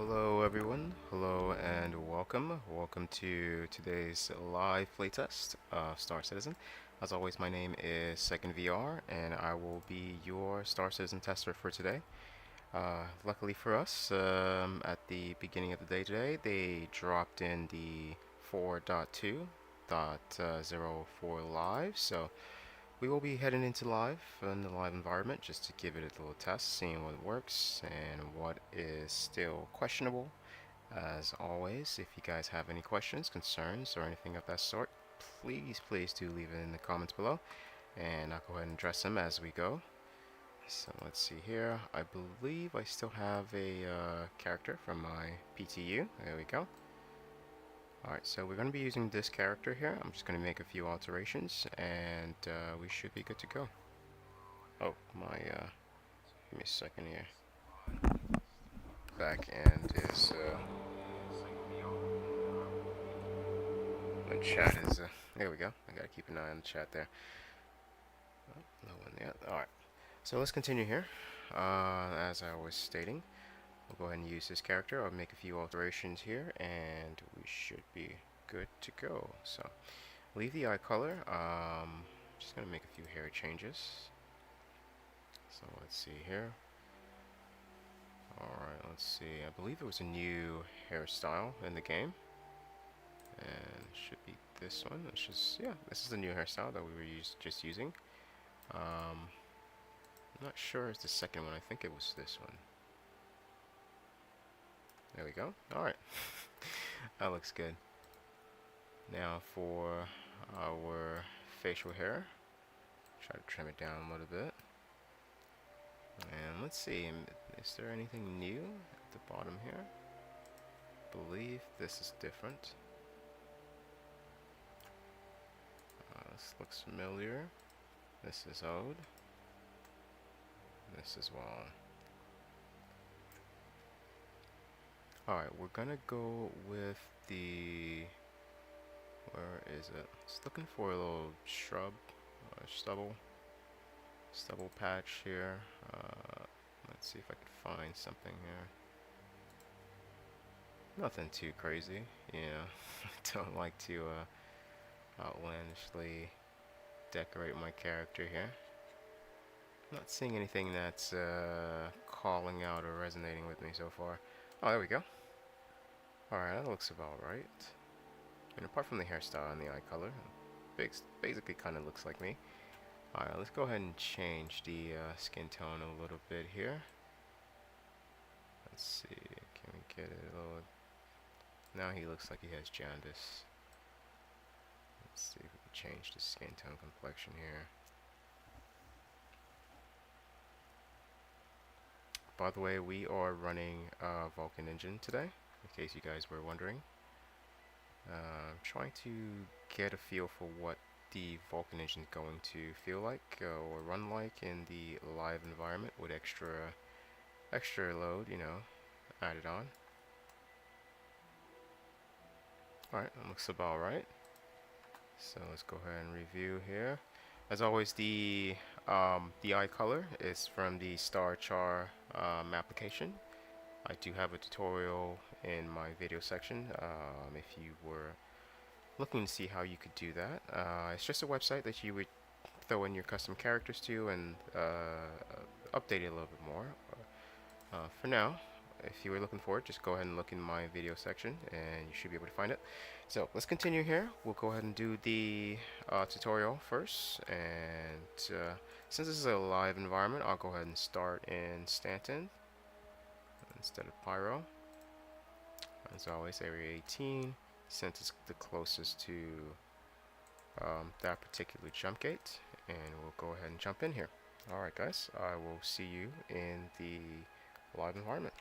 Hello everyone, hello and welcome. Welcome to today's live playtest of Star Citizen. As always, my name is Second VR and I will be your Star Citizen tester for today. Luckily for us, at the beginning of the day today, they dropped in the 4.2.0 live, so we will be heading into live in the live environment just to give it a little test, seeing what works and what is still questionable. As always, if you guys have any questions, concerns, or anything of that sort, please do leave it in the comments below, and I'll go ahead and address them as we go. So let's see here. I believe I still have a character from my PTU. There we go. Alright, so we're going to be using this character here. I'm just going to make a few alterations, and we should be good to go. Oh, give me a second here. Back end is, the chat is, there we go. I gotta keep an eye on the chat there. Oh, no one yet. Alright, so let's continue here. As I was stating, we'll go ahead and use this character. I'll make a few alterations here, and we should be good to go. So, leave the eye color. Just gonna make a few hair changes. So let's see here. Alright, let's see. I believe there was a new hairstyle in the game. And should be this one. It's just, yeah, this is the new hairstyle that we were just using. I'm not sure it's the second one. I think it was this one. There we go. Alright. That looks good. Now for our facial hair. Try to trim it down a little bit. And let's see, is there anything new at the bottom here? I believe this is different. This looks familiar. This is Ode. This as well. Alright, we're gonna go with the... where is it? It's looking for a little shrub, stubble patch here. Let's see if I can find something here. Nothing too crazy, you know. I don't like to outlandishly decorate my character here. Not seeing anything that's calling out or resonating with me so far. Oh, there we go. Alright, that looks about right. And apart from the hairstyle and the eye color, basically kind of looks like me. Alright, let's go ahead and change the skin tone a little bit here. Let's see, can we get it a little... Now he looks like he has jaundice. Let's see if we can change the skin tone complexion here. By the way, we are running Vulkan engine today, in case you guys were wondering. Trying to get a feel for what the Vulkan engine is going to feel like or run like in the live environment with extra load, you know, added on. Alright, that looks about right. So let's go ahead and review here. As always, the eye color is from the StarChar application. I do have a tutorial in my video section if you were looking to see how you could do that. It's just a website that you would throw in your custom characters to and update it a little bit more. For now, if you were looking for it, just go ahead and look in my video section and you should be able to find it. So let's continue here. We'll go ahead and do the tutorial first, and since this is a live environment, I'll go ahead and start in Stanton instead of Pyro. As always, Area 18, since it's the closest to that particular jump gate, and we'll go ahead and jump in here. Alright guys, I will see you in the live environment.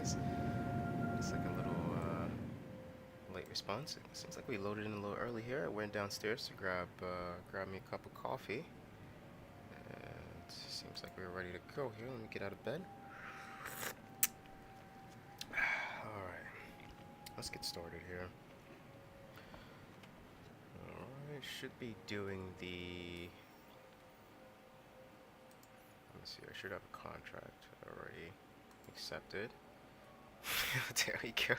guys. It's like a little late response. It seems like we loaded in a little early here. I went downstairs to grab me a cup of coffee. And seems like we're ready to go here. Let me get out of bed. Alright, let's get started here. Alright, should be doing the... Let me see, I should have a contract already accepted. There we go.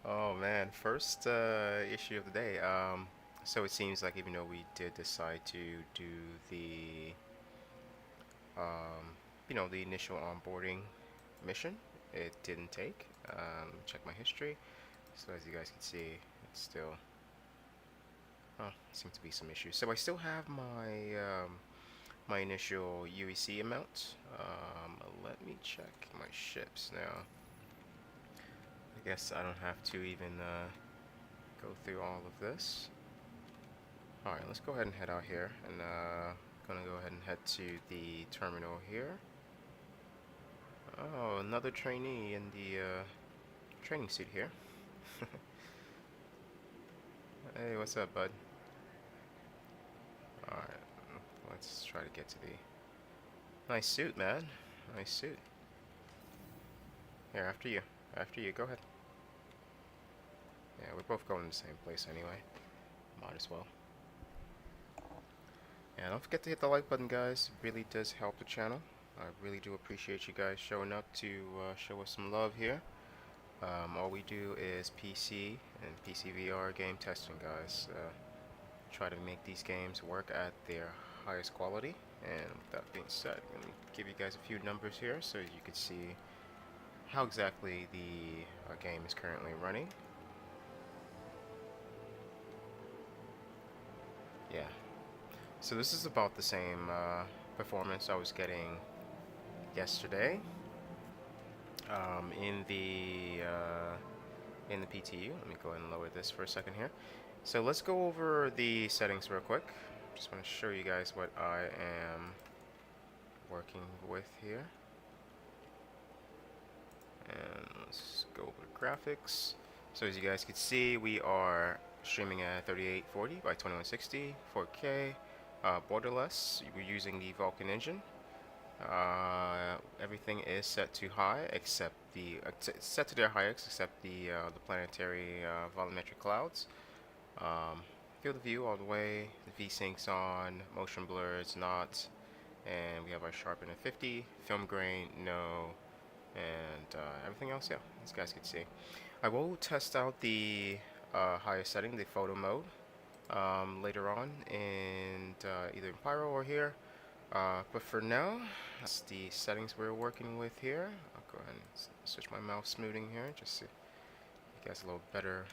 Oh man, first issue of the day. So it seems like even though we did decide to do the the initial onboarding mission, it didn't take. Check my history. So as you guys can see, it's still seems to be some issues. So I still have my my initial UEC amount. Let me check my ships now. I guess I don't have to even go through all of this. Alright, let's go ahead and head out here, and gonna go ahead and head to the terminal here. Oh, another trainee in the training suit here. Hey, what's up, bud? Alright, let's try to get to the... Nice suit, man. Nice suit. Here, after you. After you, go ahead. Yeah, we're both going to the same place anyway. Might as well. And don't forget to hit the like button, guys. It really does help the channel. I really do appreciate you guys showing up to show us some love here. All we do is PC and PC VR game testing, guys. Try to make these games work at their highest quality. And with that being said, I'm going to give you guys a few numbers here so you can see how exactly the game is currently running. Yeah, so this is about the same performance I was getting yesterday in the PTU. Let me go ahead and lower this for a second here. So let's go over the settings real quick. Just want to show you guys what I am working with here. And let's go over the graphics. So as you guys can see, we are streaming at 3840 by 2160, 4K, borderless. We're using the Vulkan engine. Everything is set to high except the set to their highest except the planetary volumetric clouds. Field of view all the way. The V-Sync's on. Motion blur is not. And we have our sharpen at 50. Film grain, no. And everything else, yeah, as you guys can see. I will test out the highest setting, the photo mode, later on in either in Pyro or here. But for now, that's the settings we're working with here. I'll go ahead and switch my mouse smoothing here, just to give you guys a little better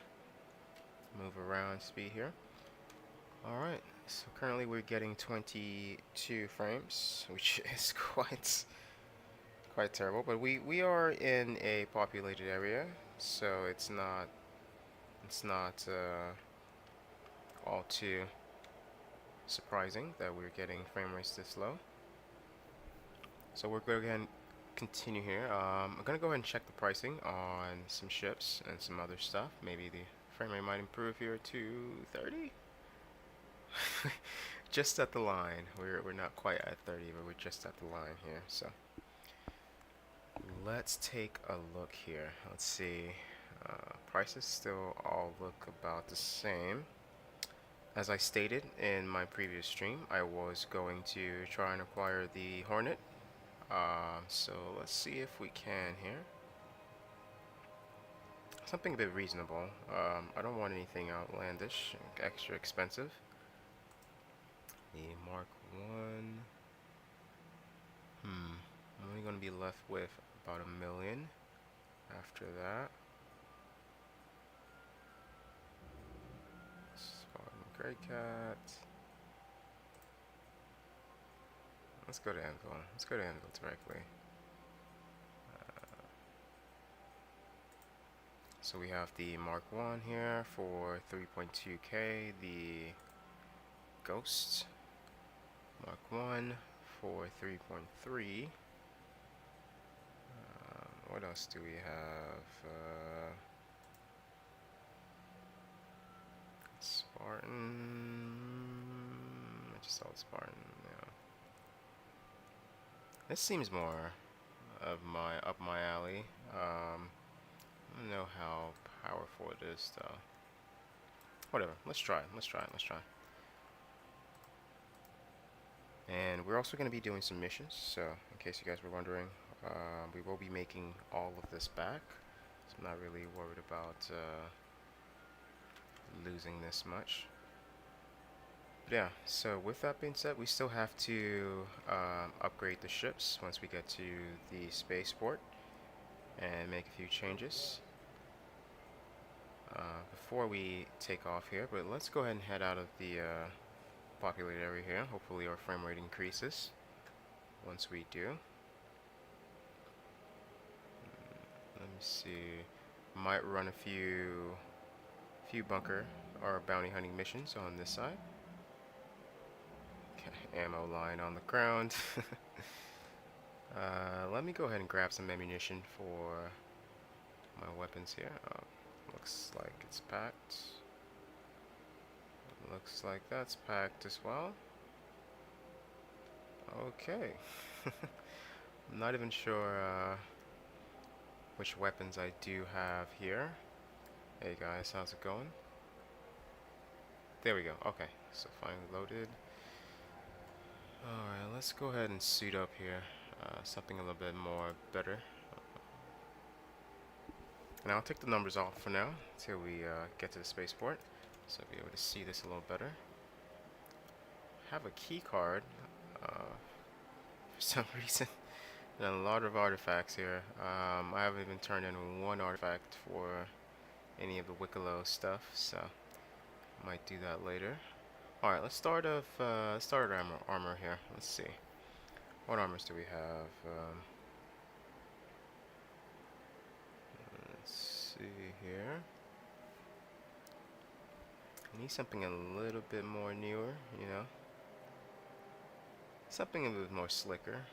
move around speed here. Alright, so currently we're getting 22 frames, which is quite terrible, but we are in a populated area, so it's not all too surprising that we're getting frame rates this low. So we're going to go ahead and continue here. I'm going to go ahead and check the pricing on some ships and some other stuff. Maybe the frame rate might improve here to 30. Just at the line. We're not quite at 30, but we're just at the line here. So let's take a look here. Let's see. Prices still all look about the same. As I stated in my previous stream, I was going to try and acquire the Hornet. So let's see if we can here. Something a bit reasonable. I don't want anything outlandish, extra expensive. The Mark 1. I'm only going to be left with about $1 million after that. Great cat. Let's go to Anvil. Let's go to Anvil directly. So we have the Mark 1 here for 3.2K, the Ghost Mark 1 for 3.3. what else do we have? Spartan. I just saw Spartan. Yeah. This seems more of my up my alley. I don't know how powerful it is though. Whatever. Let's try. Let's try. Let's try. And we're also going to be doing some missions. So in case you guys were wondering, we will be making all of this back. So I'm not really worried about losing this much. But yeah, so with that being said, we still have to upgrade the ships once we get to the spaceport and make a few changes before we take off here. But let's go ahead and head out of the populated area here. Hopefully our frame rate increases once we do. Let me see. Might run a few bunker or bounty hunting missions on this side. Okay, ammo line on the ground. Let me go ahead and grab some ammunition for my weapons here. Looks like it's packed. Looks like that's packed as well. Okay. I'm not even sure which weapons I do have here. Hey guys, how's it going? There we go. Okay, so finally loaded. Alright, let's go ahead and suit up here. Something a little bit more better. And I'll take the numbers off for now until we get to the spaceport, so I'll be able to see this a little better. Have a key card for some reason, and a lot of artifacts here. I haven't even turned in one artifact for any of the Wikelo stuff, so I might do that later. Alright, let's start armor here. Let's see. What armors do we have? Let's see here. I need something a little bit more newer, you know. Something a bit more slicker.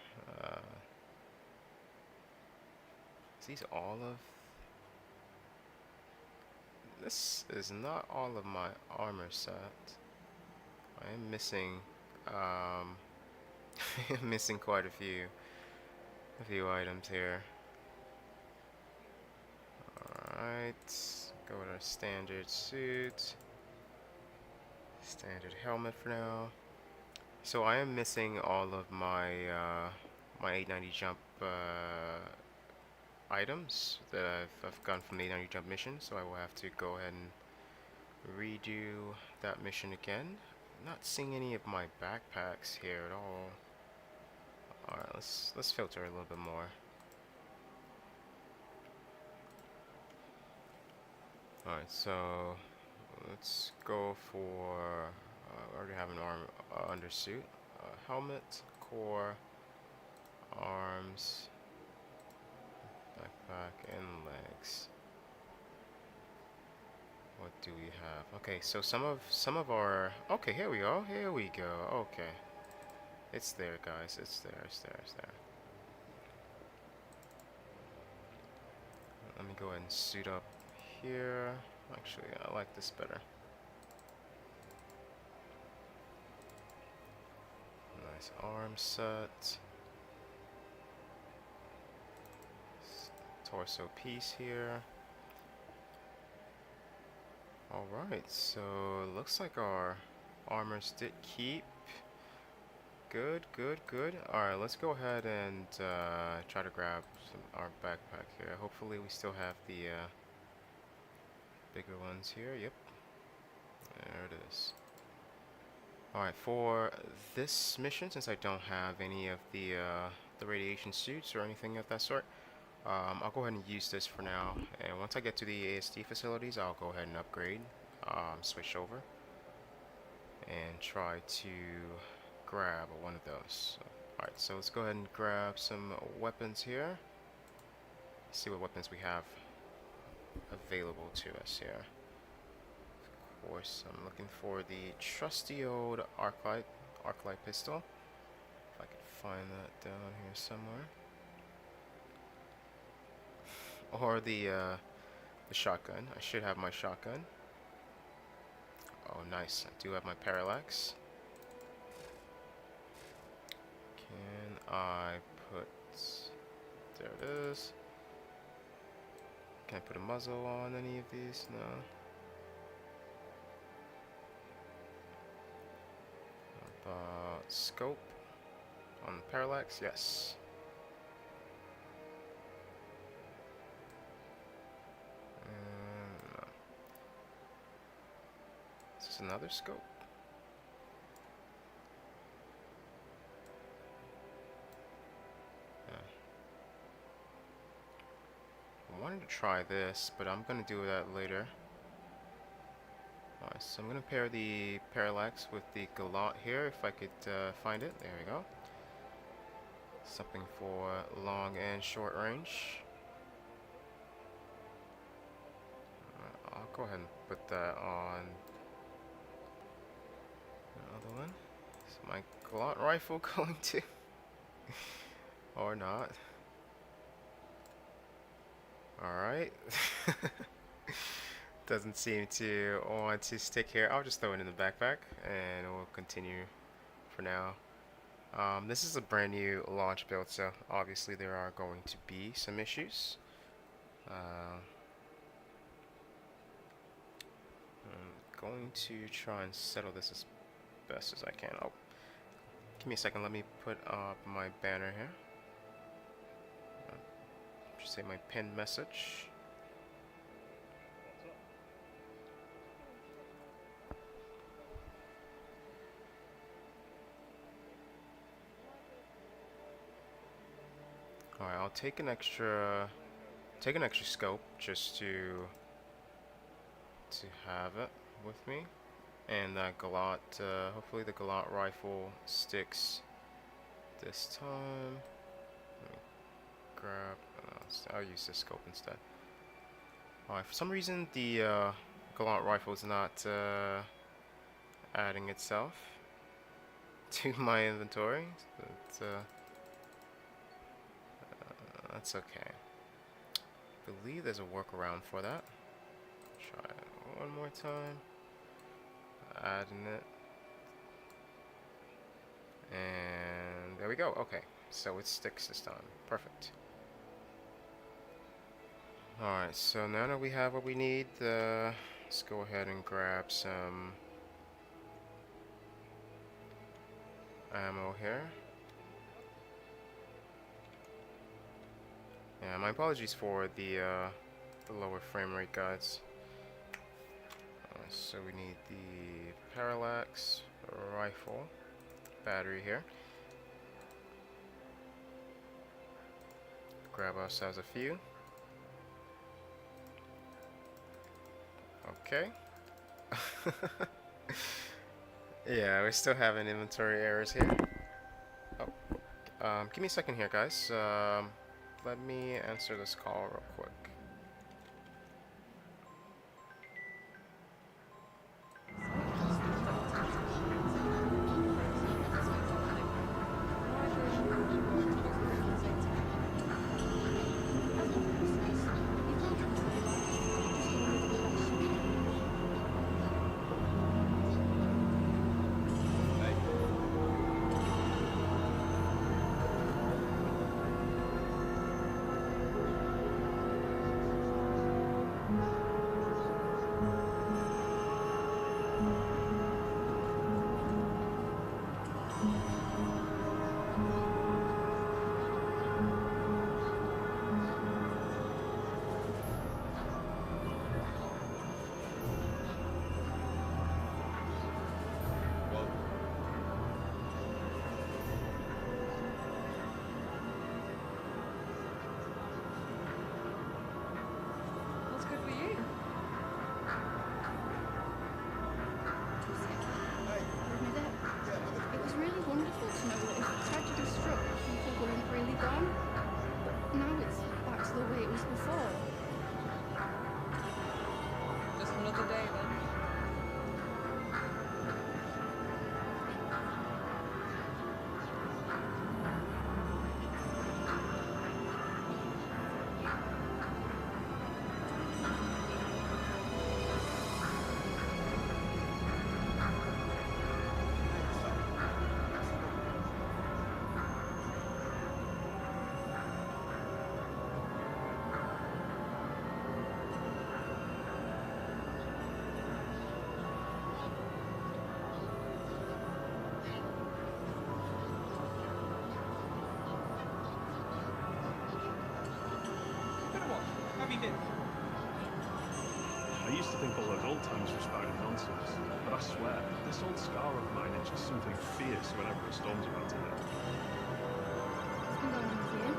Is these all of... This is not all of my armor set. I am missing missing quite a few items here. Alright, go with our standard suit. Standard helmet for now. So I am missing all of my my 890 jump items that I've gotten from the 890 jump mission, so I will have to go ahead and redo that mission again. Not seeing any of my backpacks here at all. Alright, let's filter a little bit more. Alright, so let's go for I already have an arm undersuit, helmet, core, arms, backpack, and legs. What do we have? Okay, so some of our... Okay, here we go. Here we go. Okay. It's there, guys. It's there. It's there. It's there. Let me go ahead and suit up here. Actually, I like this better. Nice arm set. Torso piece here. Alright, so looks like our armors did keep. Good, good, good. Alright, let's go ahead and try to grab our backpack here. Hopefully we still have the bigger ones here. Yep. There it is. Alright, for this mission, since I don't have any of the radiation suits or anything of that sort, I'll go ahead and use this for now, and once I get to the ASD facilities, I'll go ahead and upgrade, switch over, and try to grab one of those. Alright, so let's go ahead and grab some weapons here. See what weapons we have available to us here. Of course, I'm looking for the trusty old arc light pistol. If I can find that down here somewhere. or the shotgun. I should have my shotgun. Oh, nice. I do have my parallax. Can I put... There it is. Can I put a muzzle on any of these? No. Scope on the parallax? Yes. No. Is this another scope? I wanted to try this, but I'm going to do that later. Alright, so I'm going to pair the parallax with the gallant here, if I could find it. There we go. Something for long and short range. I'll go ahead and put that on another one. Is my gallant rifle going to? Or not? Alright. Doesn't seem to want to stick here. I'll just throw it in the backpack and we'll continue for now. This is a brand new launch build, so obviously there are going to be some issues. I'm going to try and settle this as best as I can. Oh, give me a second. Let me put up my banner here. Just say my pinned message. Alright, I'll take an extra scope just to have it with me, and that gallant. Hopefully the gallant rifle sticks this time. Let me grab. I'll use this scope instead. Alright, for some reason the gallant rifle is not adding itself to my inventory. So that's okay. I believe there's a workaround for that. Try it one more time. Adding it. And there we go. Okay, so it sticks this time. Perfect. Alright, so now that we have what we need, let's go ahead and grab some ammo here. Yeah, my apologies for the lower frame rate, guys. So we need the parallax rifle battery here. Grab ourselves a few. Okay. Yeah, we're still having inventory errors here. Oh, give me a second here, guys. Let me answer this call real quick. of mine, it's just something fierce whenever a storm's about to hit. What's been going on with you?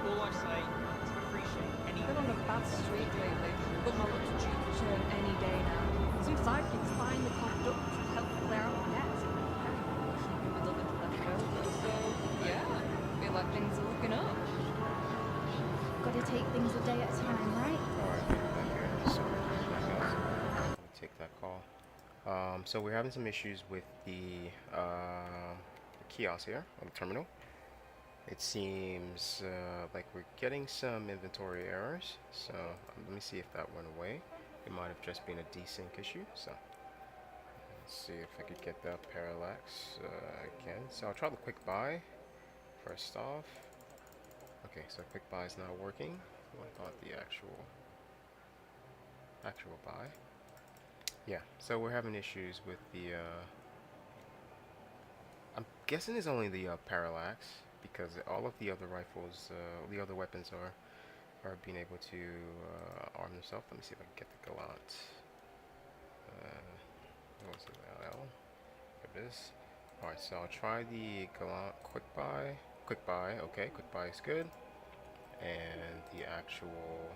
All I say is appreciate any. I've been on a bad streak lately, but my luck's due to turn any day now. Some sidekicks finally popped up to help clear out the net. Keeping with other left over, so yeah, feel like things are looking up. Gotta take things a day at a time, right? Alright, back here. Sorry, guys. Let me take that call. So we're having some issues with the kiosk here on the terminal. It seems like we're getting some inventory errors. So let me see if that went away. It might have just been a desync issue. So let's see if I could get that parallax again. So I'll try the quick buy first off. Okay, so quick buy is not working. What about the actual buy? Yeah, so we're having issues with the I'm guessing it's only the parallax, because all of the other rifles, the other weapons are being able to arm themselves. Let me see if I can get the Gallant. What was it? LL? There it is. Alright, so I'll try the Gallant quick buy. Quick buy, okay, quick buy is good. And the actual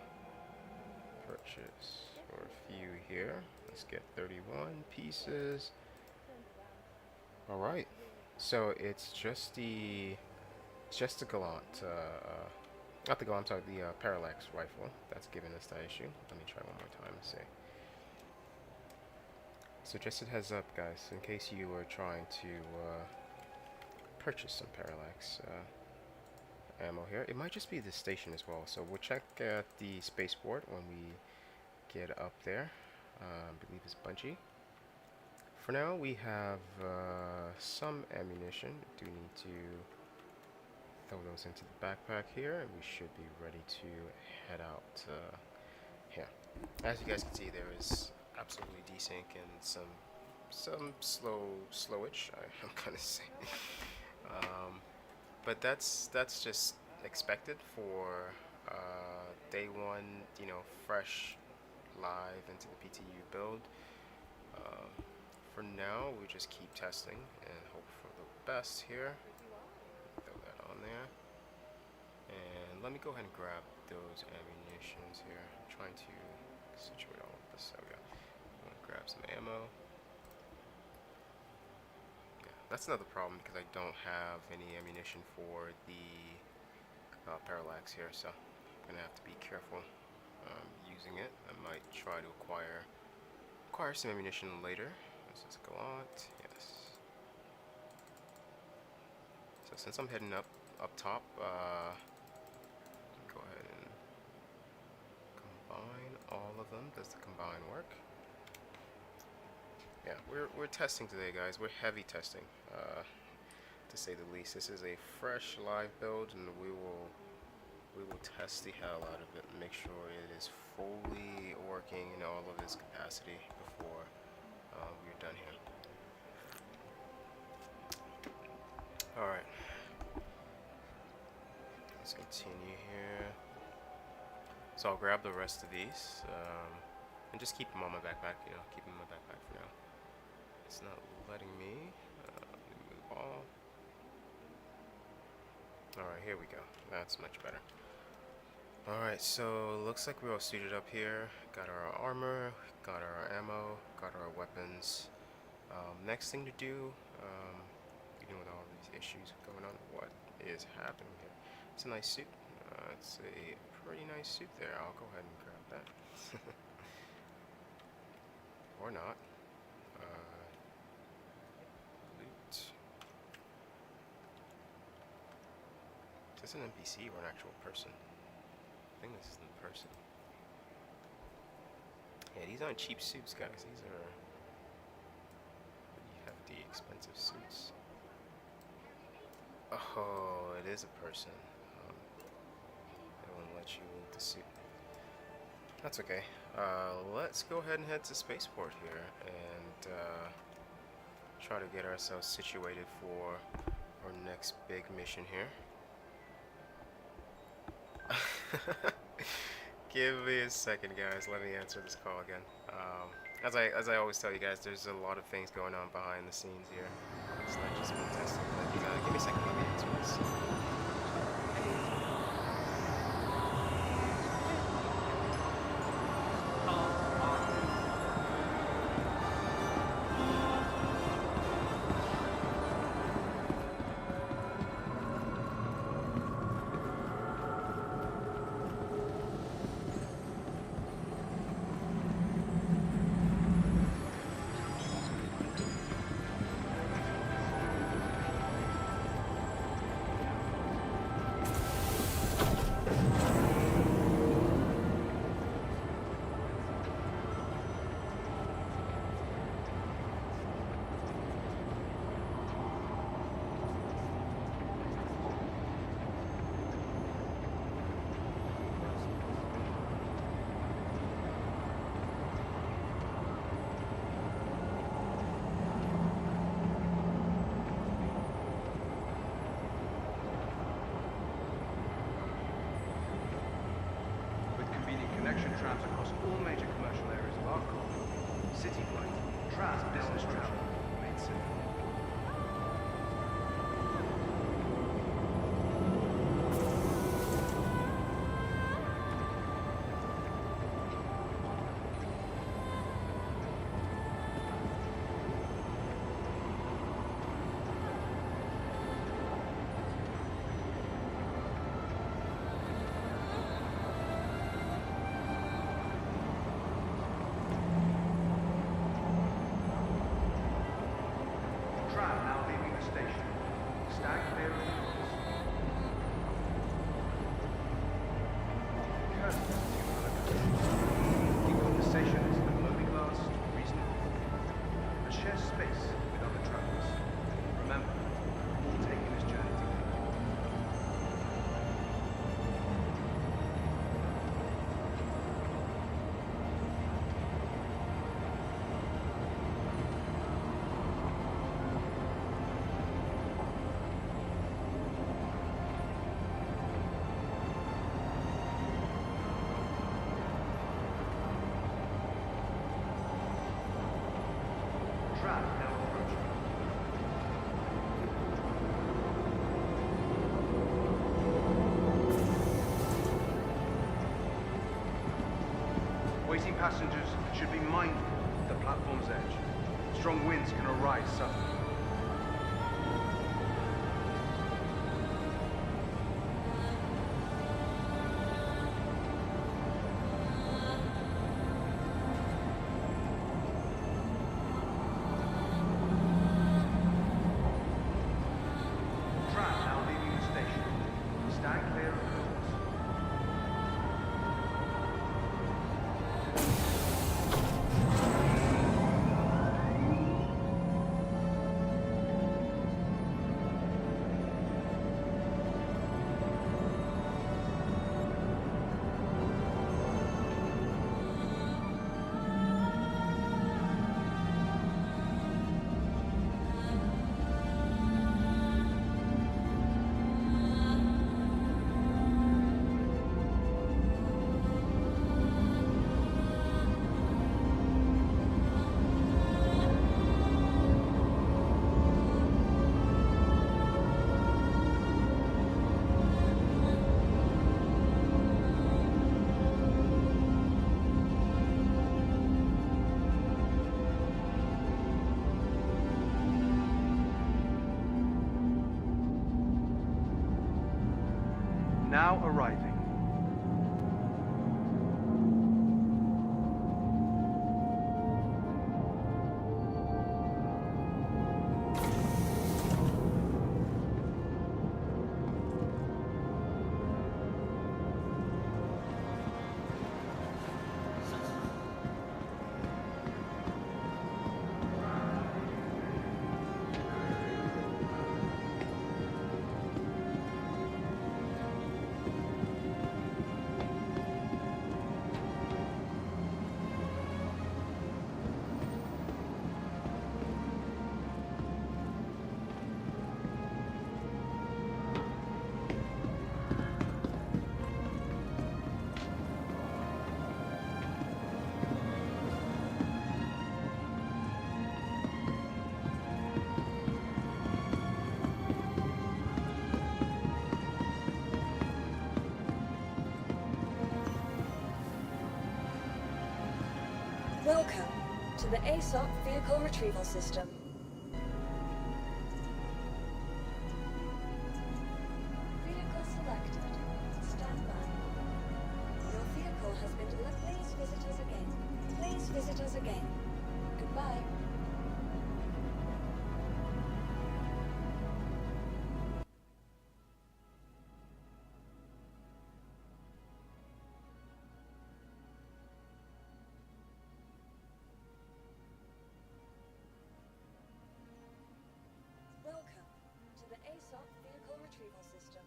purchase for a few here. Let's get 31 pieces. Alright, so it's just the Gallant, not the Gallant, sorry, the parallax rifle that's giving us that issue. Let me try one more time and see. So just a heads up, guys, in case you were trying to purchase some parallax ammo here. It might just be the station as well, so we'll check at the spaceport when we get up there. I believe it's Bungie. For now, we have some ammunition. Do need to throw those into the backpack here, and we should be ready to head out here. As you guys can see, there is absolutely desync and some slowage, I'm gonna say. But that's just expected for day one, you know, fresh live into the PTU build. For now, we just keep testing and hope for the best here. Throw that on there. And let me go ahead and grab those ammunitions here. I'm trying to situate all of this. There we go. I'm going to grab some ammo. Yeah, that's another problem because I don't have any ammunition for the parallax here, so I'm going to have to be careful using it. I might try to acquire some ammunition later. This is Gallant, yes. So since I'm heading up top, go ahead and combine all of them. Does the combine work? Yeah, we're testing today, guys. We're heavy testing, to say the least. This is a fresh live build, and we will test the hell out of it and make sure it is fully working in all of its capacity before we're done here. Alright, let's continue here. So I'll grab the rest of these and just keep them on my backpack, you know, keep them in my backpack for now. It's not letting me. Let me move all. Alright, here we go. That's much better. Alright, so looks like we're all suited up here. Got our armor, got our ammo, got our weapons. Next thing to do, dealing with all these issues going on, what is happening here? It's a nice suit. It's a pretty nice suit there. I'll go ahead and grab that. Or not. Loot. Is this an NPC or an actual person? I think this is the person. Yeah, these aren't cheap suits, guys. These are pretty hefty, expensive suits. Oh, it is a person. They won't let you loot the suit. That's okay. Let's go ahead and head to spaceport here and try to get ourselves situated for our next big mission here. Give me a second, guys. Let me answer this call again. as I always tell you guys, there's a lot of things going on behind the scenes here. It's not just me testing. But, give me a second. Let me answer this. Connection trams across all major commercial areas of ARGO. City flight, trams, business travel, made simple. Waiting passengers should be mindful of the platform's edge. Strong winds can arise suddenly. Tram now leaving the station. Stand clear of doors. Now arriving. the ASOC vehicle retrieval system. Vehicle selected. Stand by. Your vehicle has been delivered. Please visit us again. Please visit us again. Goodbye. Welcome to the ASOC vehicle retrieval system.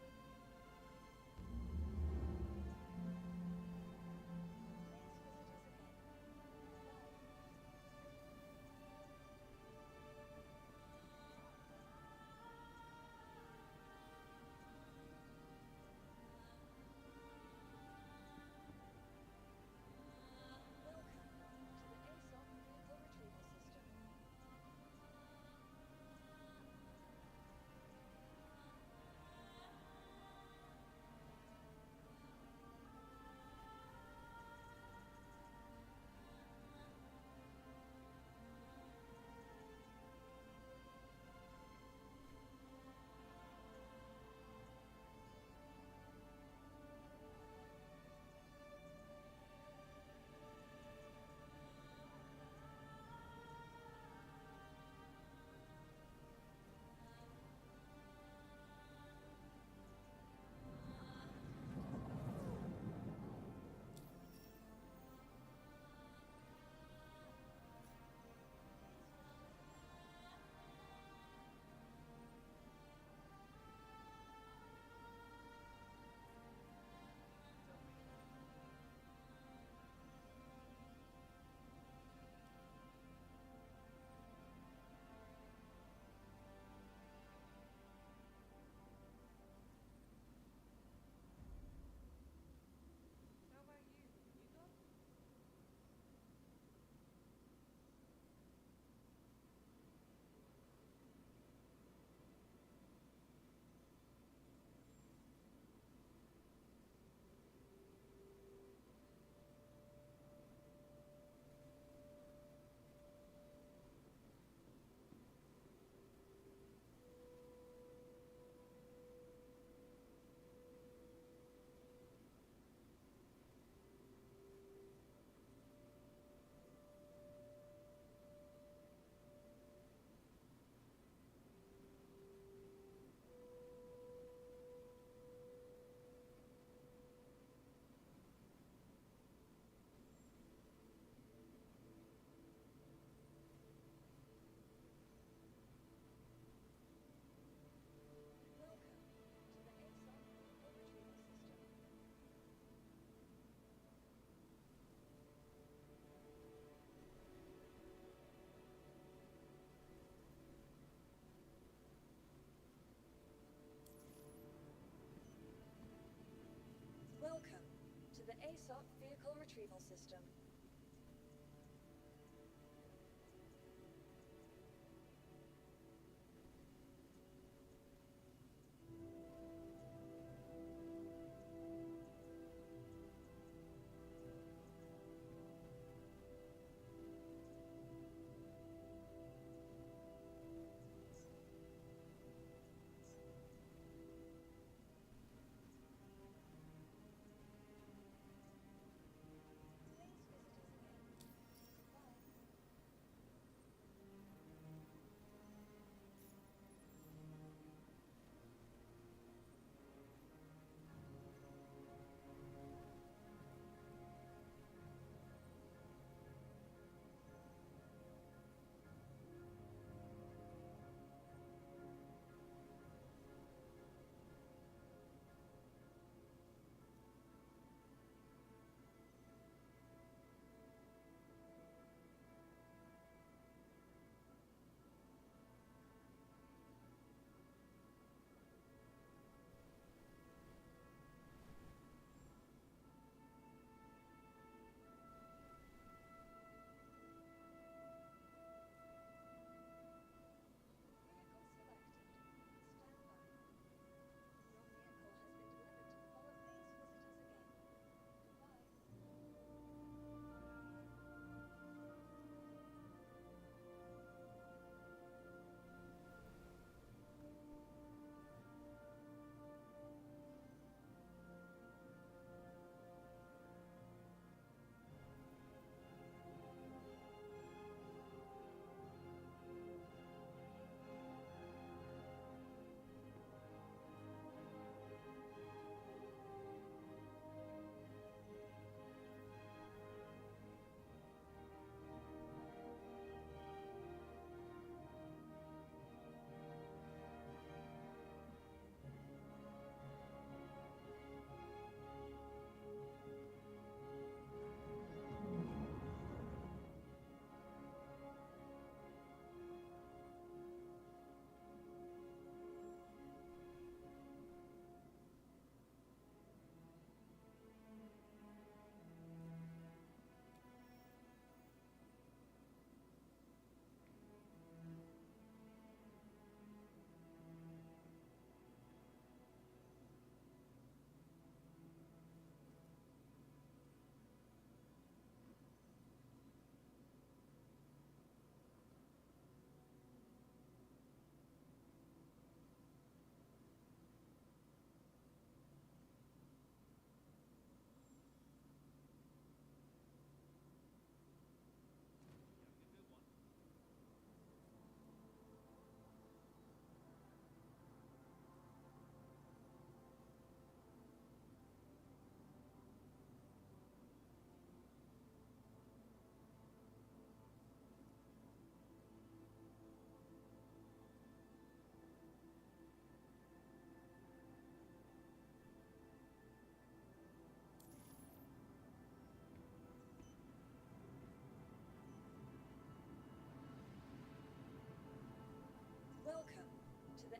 Welcome to the ASOC vehicle retrieval system. Please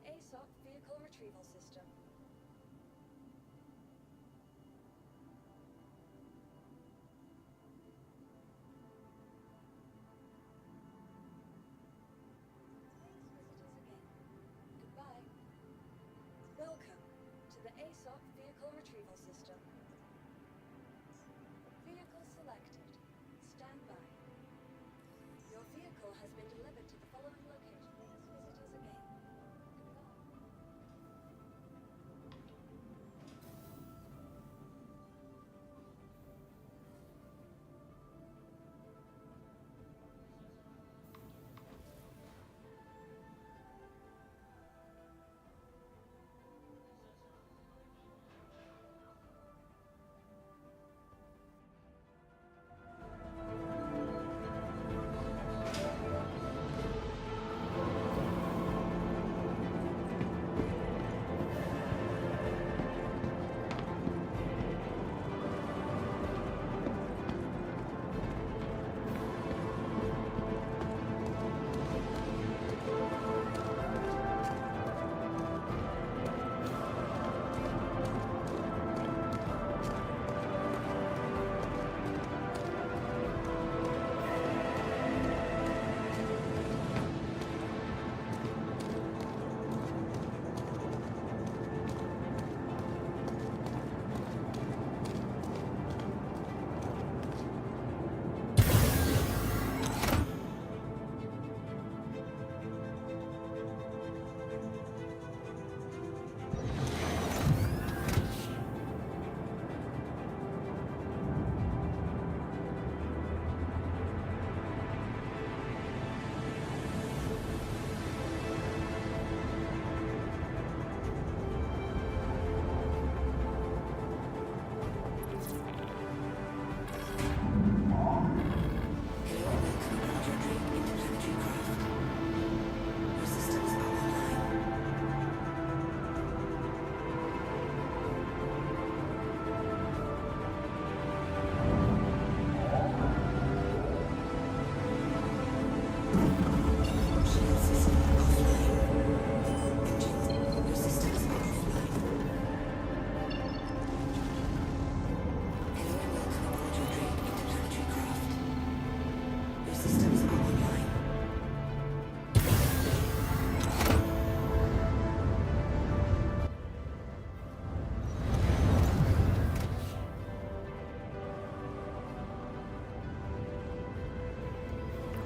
ASOP vehicle retrieval system. Goodbye. Welcome to the ASOP vehicle retrieval system. Vehicle selected. Stand by. Your vehicle has been delivered to the following location. Please visit us again.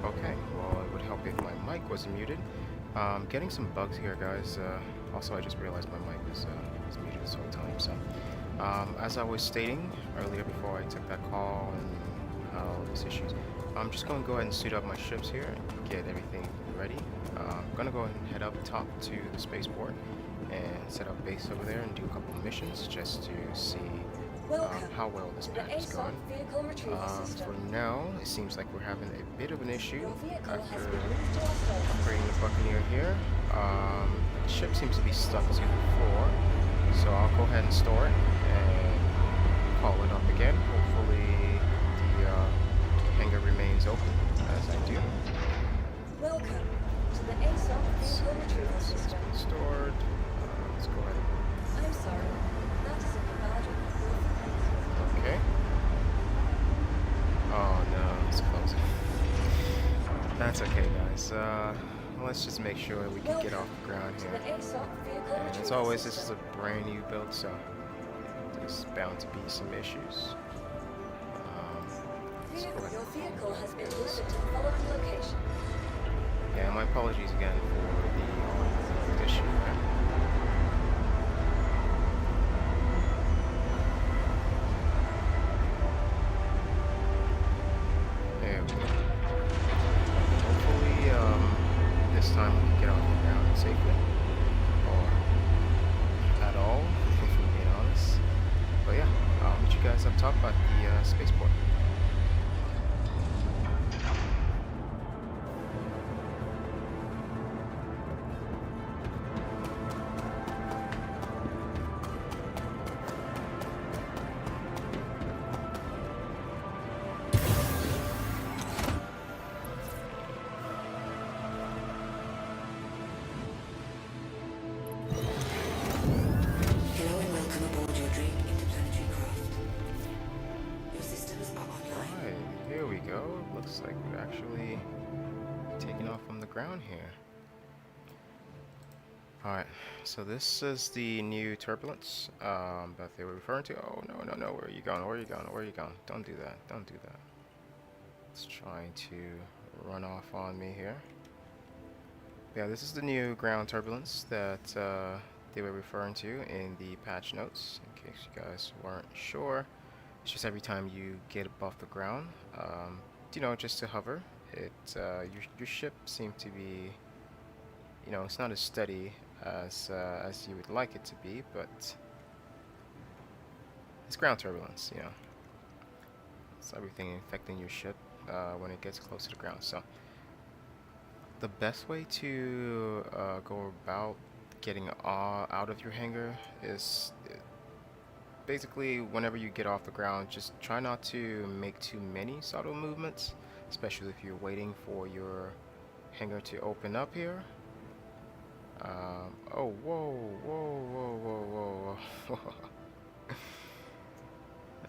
Okay, well, it would help if my mic was muted. Getting some bugs here, guys. Also, I just realized my mic was muted this whole time. So, as I was stating earlier before I took that call and all these issues, I'm just going to go ahead and suit up my ships here and get everything ready. I'm going to go ahead and head up top to the spaceport and set up base over there and do a couple of missions just to see how well this patch is going. For now, it seems like we're having a bit of an issue after upgrading the Buccaneer here. The ship seems to be stuck to the floor, so I'll go ahead and store it and call it up again. Hopefully the hangar remains open as I do. Welcome to the ASOP vehicle retrieval system. Stored. Let's go ahead. I'm sorry, that is an invalid report. Okay. Oh no, it's closing. That's okay, guys. Let's just make sure we can get off the ground here. And as always, this is a brand new build, so there's bound to be some issues. Your vehicle has been delivered to the following location. Yeah, my apologies again for the issue. There we go. Hopefully, this time we can get off the ground safely. Or at all, if we're being honest. But yeah, I'll meet you guys up top at the spaceport. looks like we've actually taken off from the ground here. Alright, so this is the new turbulence that they were referring to. Oh, no, no, no, where are you going? Where are you going? Where are you going? Don't do that. Don't do that. It's trying to run off on me here. Yeah, this is the new ground turbulence that they were referring to in the patch notes, in case you guys weren't sure. It's just every time you get above the ground, you know, just to hover, it your ship seemed to be, you know, it's not as steady as you would like it to be, but it's ground turbulence, you know. It's everything affecting your ship when it gets close to the ground. So the best way to go about getting out of your hangar is basically whenever you get off the ground, just try not to make too many subtle movements, especially if you're waiting for your hangar to open up here. Oh, whoa, whoa, whoa, whoa, whoa, whoa.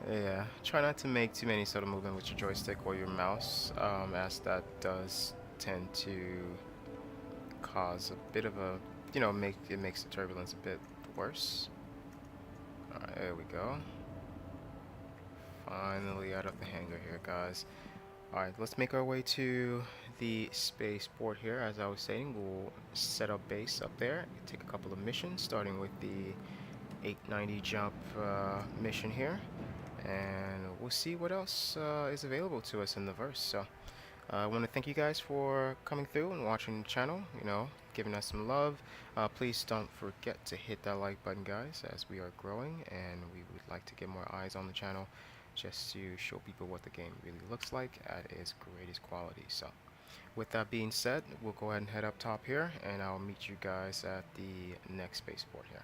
Yeah, try not to make too many subtle movements with your joystick or your mouse, as that does tend to cause a bit of a, you know, it makes the turbulence a bit worse. Alright, there we go. Finally out of the hangar here, guys. Alright, let's make our way to the spaceport here. As I was saying, we'll set up base up there, take a couple of missions, starting with the 890 jump mission here, and we'll see what else is available to us in the verse. So I want to thank you guys for coming through and watching the channel, you know, giving us some love. Please don't forget to hit that like button, guys, as we are growing and we would like to get more eyes on the channel, just to show people what the game really looks like at its greatest quality. So with that being said, we'll go ahead and head up top here, and I'll meet you guys at the next spaceport here.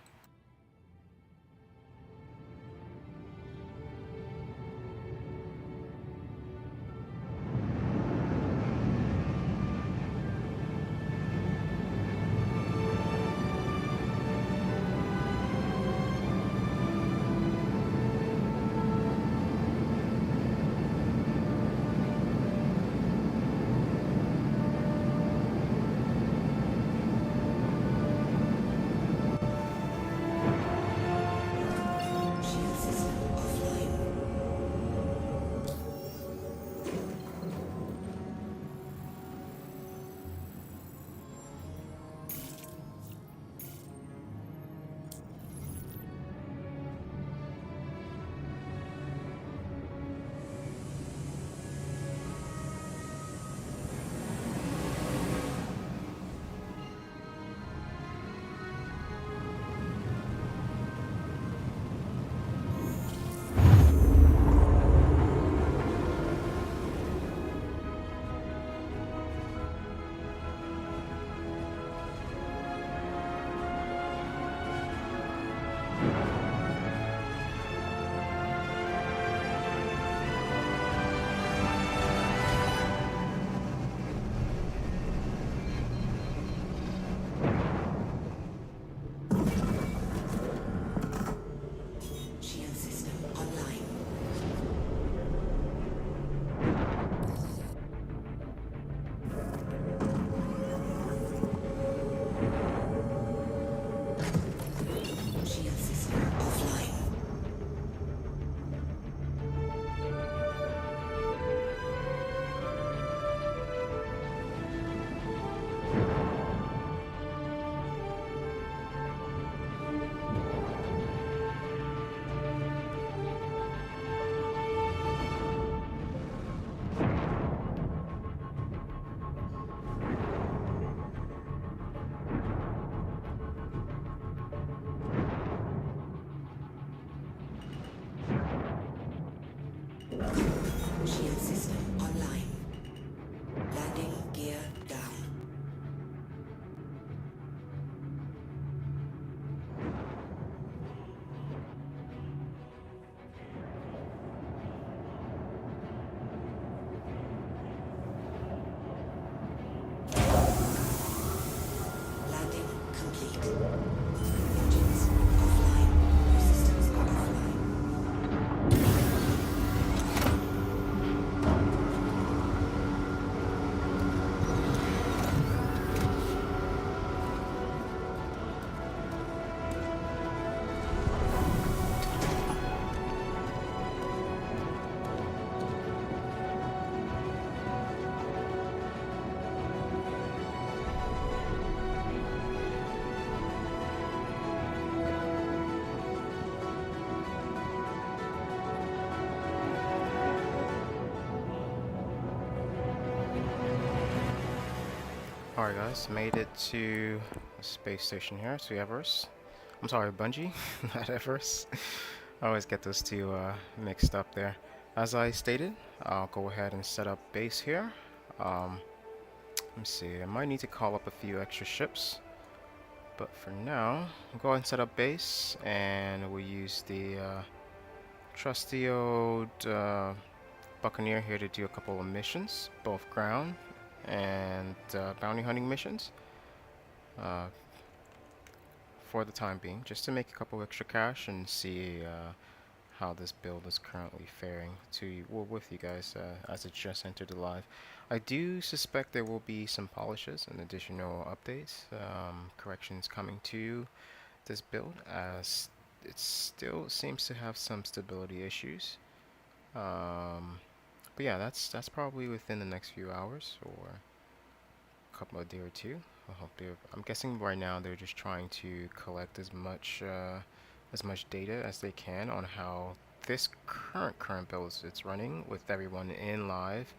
Shield system online. Landing gear down. Landing complete. Engines offline. New systems are offline. Alright guys, made it to the space station here, so Everest. I'm sorry, Bungie, not Everest. I always get those two mixed up there. As I stated, I'll go ahead and set up base here. Let me see, I might need to call up a few extra ships. But for now, we'll go ahead and set up base, and we'll use the trusty old Buccaneer here to do a couple of missions, both ground and bounty hunting missions. For the time being, just to make a couple extra cash and see how this build is currently faring with you guys as it just entered the live. I do suspect there will be some polishes and additional updates, corrections coming to this build, as it still seems to have some stability issues. But yeah, that's probably within the next few hours or a couple of day or two. I'm guessing right now they're just trying to collect as much data as they can on how this current build is running with everyone in live.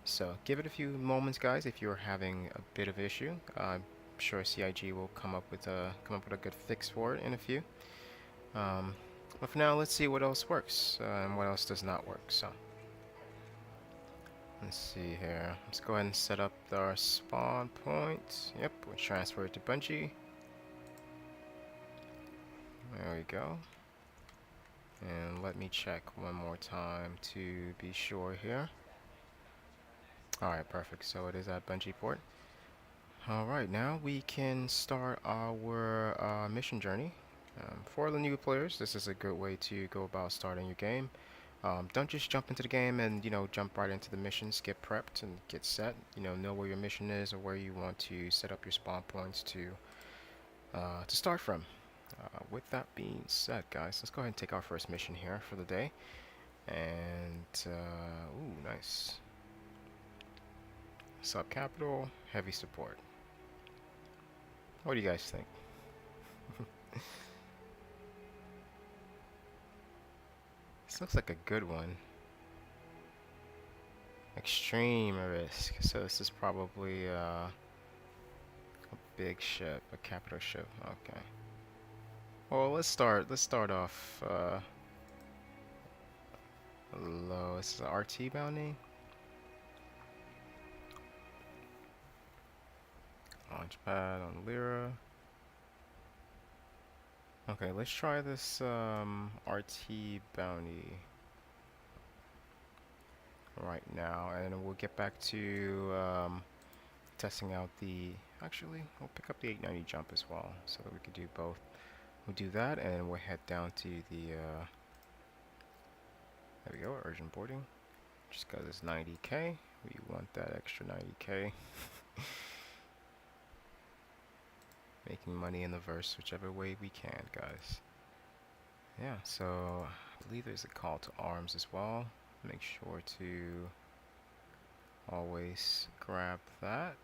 So give it a few moments, guys. If you're having a bit of issue, I'm sure CIG will come up with a good fix for it in a few. But for now, let's see what else works and what else does not work. So let's see here. Let's go ahead and set up our spawn point. Yep, we'll transfer it to Bungie. There we go. And let me check one more time to be sure here. Alright, perfect. So it is at Bungie port. Alright, now we can start our mission journey. For the new players, this is a good way to go about starting your game. Don't just jump into the game and, jump right into the missions. Get prepped and get set. Know where your mission is or where you want to set up your spawn points to start from. With that being said, guys, let's go ahead and take our first mission here for the day. And, ooh, nice. Sub capital, heavy support. What do you guys think? This looks like a good one. Extreme risk. So this is probably a big ship, a capital ship. Okay. Well, let's start off low. This is an RT bounty. Launchpad on Lyra. Okay, let's try this RT bounty right now, and we'll get back to testing out the. Actually, we'll pick up the 890 jump as well, so that we could do both. We'll do that, and we'll head down to the. There we go, urgent boarding. Just because it's 90k, we want that extra 90k. Making money in the verse whichever way we can, guys. Yeah, so I believe there's a call to arms as well. Make sure to always grab that.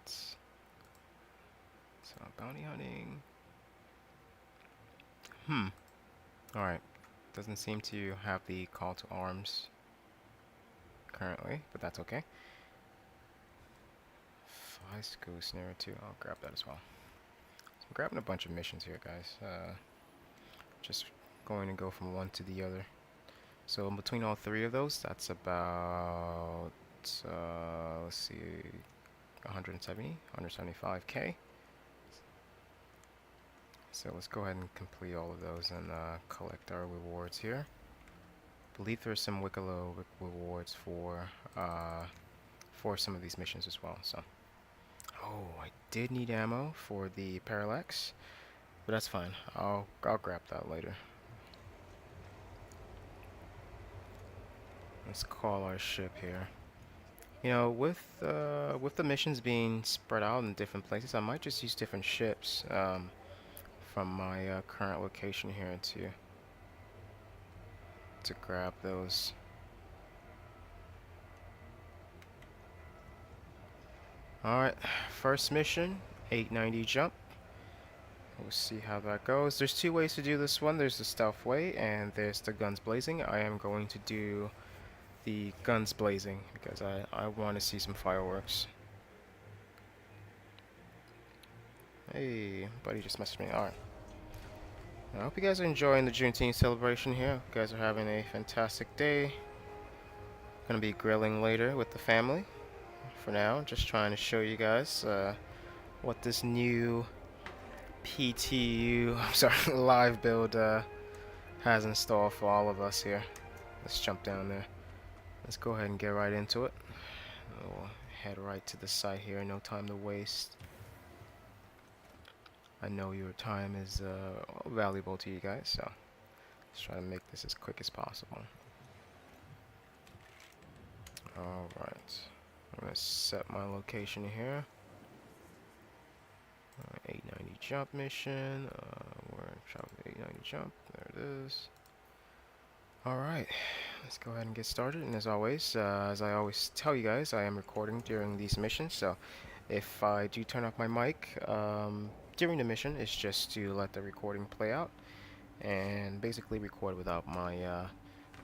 So bounty hunting. Alright. Doesn't seem to have the call to arms currently, but that's okay. 5 school snare 2. I'll grab that as well. I'm grabbing a bunch of missions here, guys. Just going to go from one to the other. So in between all three of those, that's about let's see, 175k. So let's go ahead and complete all of those and collect our rewards here. I believe there's some Wikelo rewards for some of these missions as well. So. Oh, I did need ammo for the parallax, but that's fine. I'll grab that later. Let's call our ship here. With the missions being spread out in different places, I might just use different ships from my current location here to grab those. Alright, first mission, 890 jump. We'll see how that goes. There's two ways to do this one. There's the stealth way and there's the guns blazing. I am going to do the guns blazing because I want to see some fireworks. Hey, buddy just messaged me. Alright. I hope you guys are enjoying the Juneteenth celebration here. You guys are having a fantastic day. Gonna be grilling later with the family. For now, just trying to show you guys what this new PTU, I'm sorry, live build has in store for all of us here. Let's jump down there. Let's go ahead and get right into it. We'll head right to the site here, no time to waste. I know your time is valuable to you guys, so let's try to make this as quick as possible. Alright, I'm going to set my location here. 890 jump mission. We're in travel 890 jump. There it is. Alright, let's go ahead and get started. And as I always tell you guys, I am recording during these missions. So if I do turn off my mic during the mission, it's just to let the recording play out and basically record without my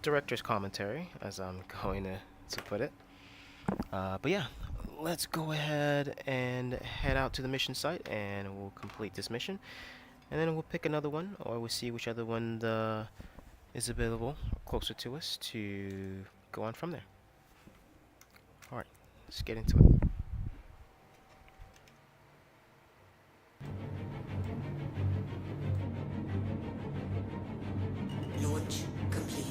director's commentary, as I'm going to put it. But yeah, let's go ahead and head out to the mission site and we'll complete this mission. And then we'll pick another one, or we'll see which other one is available closer to us to go on from there. Alright, let's get into it. Launch complete.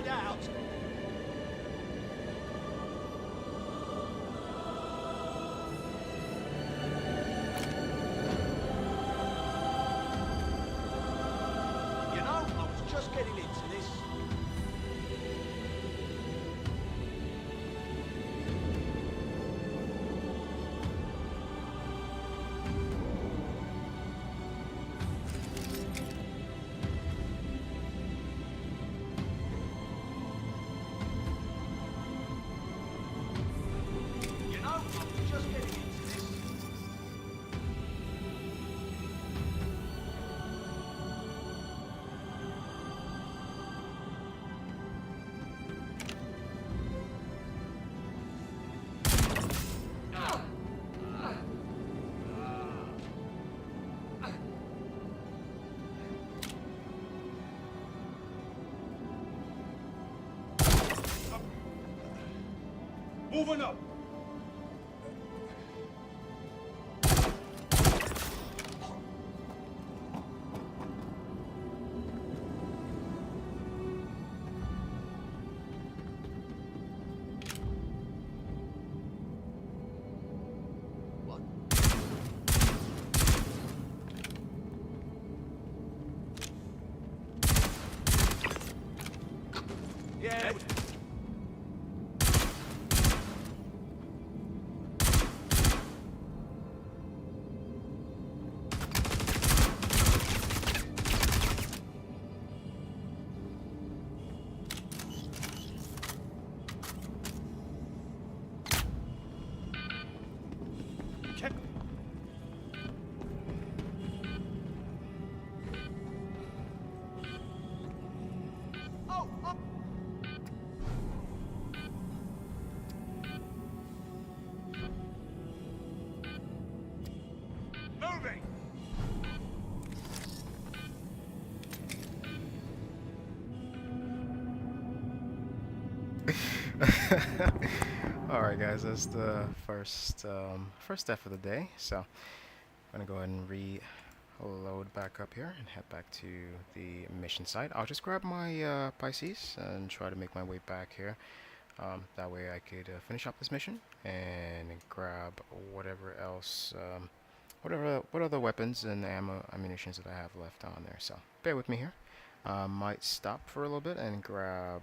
find out. You know, I was just getting into this. You know, I was just getting into this. Moving up. What? Yeah. Oh, oh. Moving. Alright guys, that's the first step of the day. So I'm gonna go ahead and reload back up here and head back to the mission site. I'll just grab my Pisces and try to make my way back here. That way I could finish up this mission and grab whatever else, what other weapons and ammunitions that I have left on there. So bear with me here. Might stop for a little bit and grab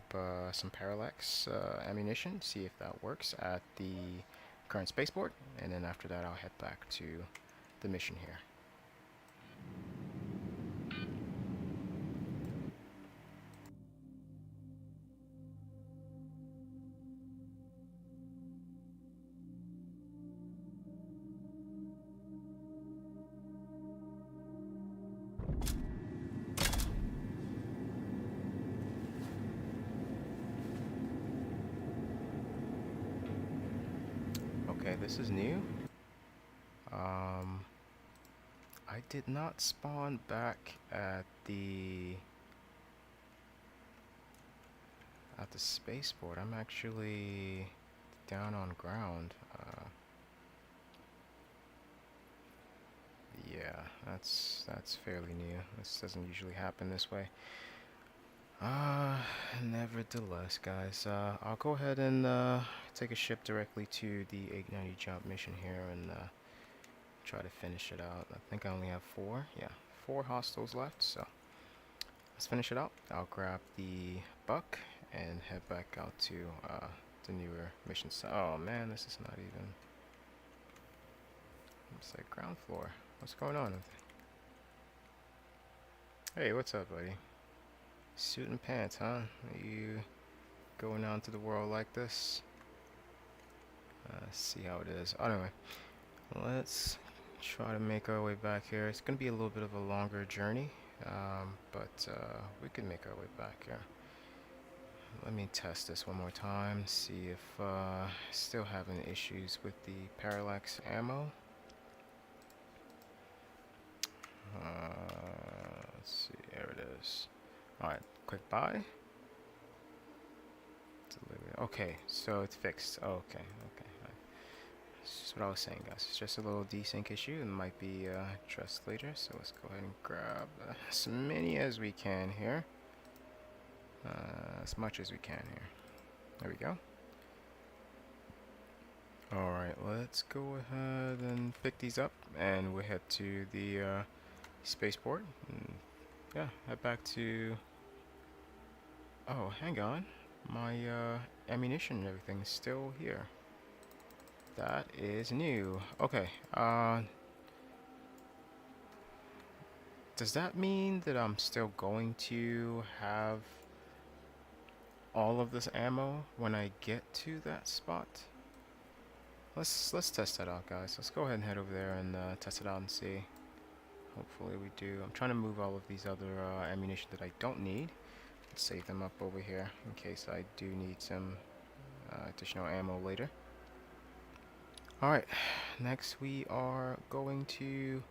some parallax ammunition, see if that works at the current spaceport, and then after that I'll head back to the mission here. Okay, this is new. I did not spawn back at the spaceport. I'm actually down on ground. Yeah, that's fairly new. This doesn't usually happen this way. Nevertheless, guys, I'll go ahead and take a ship directly to the 890 jump mission here and try to finish it out. I think I only have 4. Yeah, 4 hostiles left, so let's finish it out. I'll grab the buck and head back out to the newer mission site. Oh man, this is not even... It's like ground floor. What's going on? Hey, what's up, buddy? Suit and pants, huh? Are you going out into the world like this? Let's see how it is. Anyway, let's try to make our way back here. It's going to be a little bit of a longer journey, but we can make our way back here. Let me test this one more time, see if still having issues with the parallax ammo. Let's see, there it is. Alright, quick buy. Delivery. Okay, so it's fixed. Oh, okay, okay. That's what I was saying, guys. It's just a little desync issue and might be addressed later. So let's go ahead and grab as many as we can here. as much as we can here. There we go. Alright, let's go ahead and pick these up, and we'll head to the spaceport. And yeah, head back to... Oh, hang on. My ammunition and everything is still here. That is new. Okay, does that mean that I'm still going to have all of this ammo when I get to that spot? Let's test that out, guys. Let's go ahead and head over there and test it out and see. Hopefully we do. I'm trying to move all of these other ammunition that I don't need. Let's save them up over here in case I do need some additional ammo later. Alright, next we are going to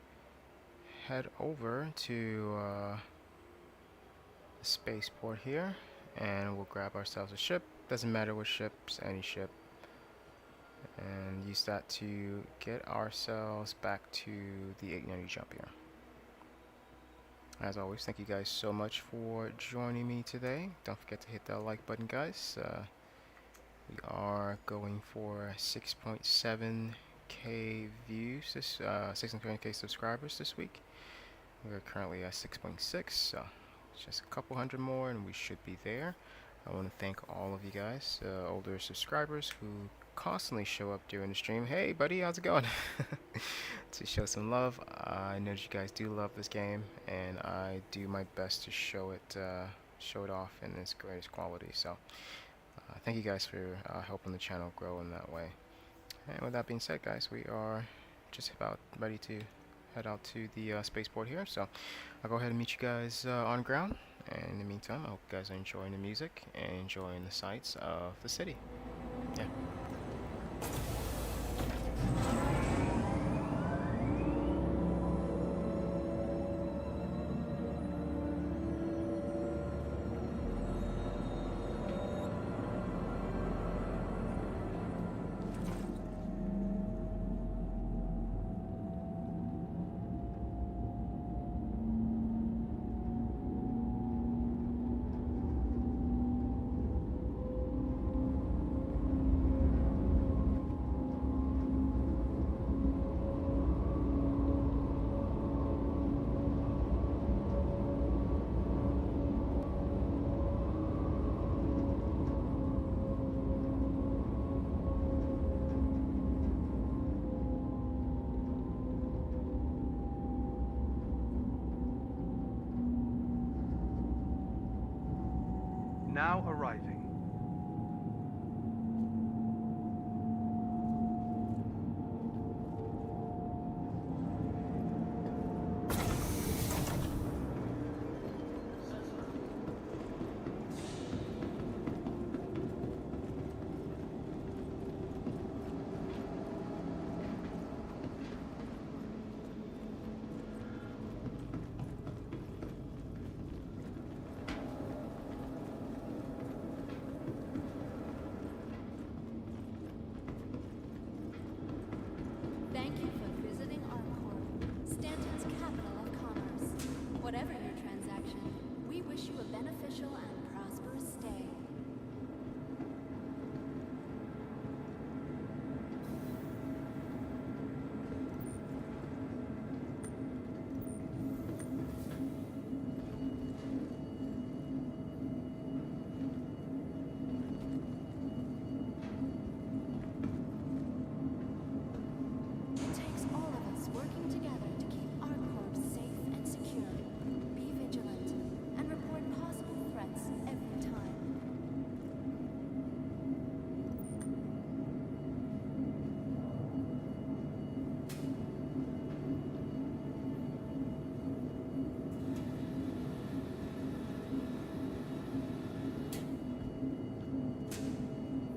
head over to the spaceport here, and we'll grab ourselves a ship. Doesn't matter what ships, any ship. And use that to get ourselves back to the 890 jump here. As always, thank you guys so much for joining me today. Don't forget to hit that like button, guys. We are going for 6.7k views, 6.7k subscribers this week. We're currently at 6.6, so just a couple hundred more and we should be there. I want to thank all of you guys, older subscribers who constantly show up during the stream. Hey buddy, how's it going? To show some love. I know that you guys do love this game, and I do my best to show it off in its greatest quality. So thank you guys for helping the channel grow in that way. And with that being said, guys, we are just about ready to head out to the spaceport here. So I'll go ahead and meet you guys on ground. And in the meantime, I hope you guys are enjoying the music and enjoying the sights of the city. Yeah. Now arriving. Thank you for visiting ARGO, Stanton's capital of commerce. Whatever your transaction, we wish you a beneficial and prosperous stay. It takes all of us working together to keep ARGO safe and secure. Be vigilant and report possible threats every time.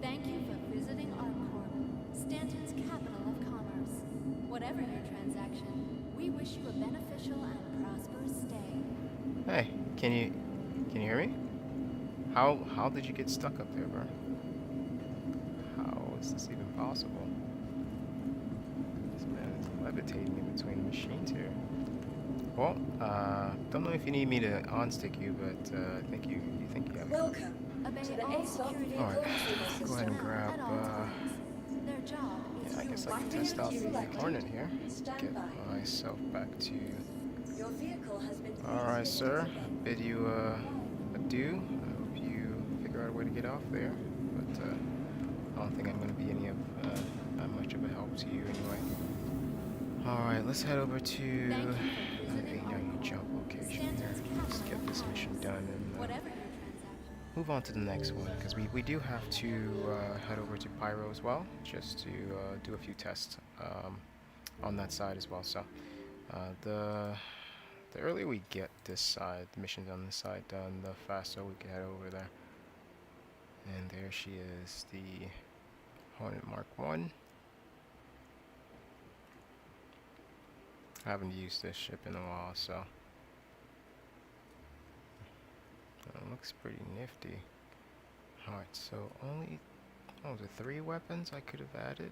Thank you for visiting ARGO, Stanton's capital of commerce. Whatever your transaction, we wish you a beneficial and prosperous stay. Hey, can you hear me? How did you get stuck up there, bro? How is this even possible? This man is levitating in between the machines here. Well, don't know if you need me to on-stick you, but I think you think you have it. Welcome Obey to the all ASOC security Alright, protocols go ahead and grab, at all times. Their job is yeah, I to guess I can Active test out the selected. Hornet here. Stand Get by. myself back to... Your vehicle has been Alright, placed sir. in the Bid you, adieu. I hope you figure out a way to get off there. But, I don't think I'm going to be any of, that much of a help to you anyway. Alright, let's head over to Thank you for the visiting our A9 jump core. location here. Stanton's Let's capital get of this mission commerce. done and Whatever your transaction. move on to the next one, because we do have to head over to Pyro as well, just to do a few tests on that side as well. So the earlier we get this side, the missions on this side done, the faster we can head over there. And there she is, the Hornet Mark 1. I haven't used this ship in a while, so it looks pretty nifty. Alright, so only, the 3 weapons I could have added.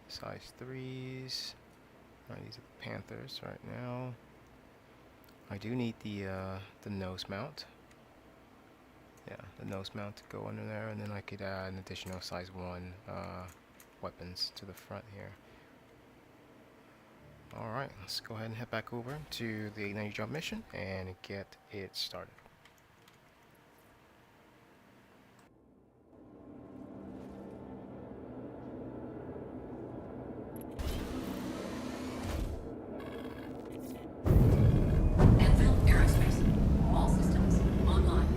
Size 3s. Alright, these are the Panthers right now. I do need the nose mount. Yeah, the nose mount to go under there, and then I could add an additional size 1 weapons to the front here. Alright, let's go ahead and head back over to the A90 jump mission and get it started. Anvil Aerospace. All systems online.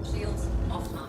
Shields offline.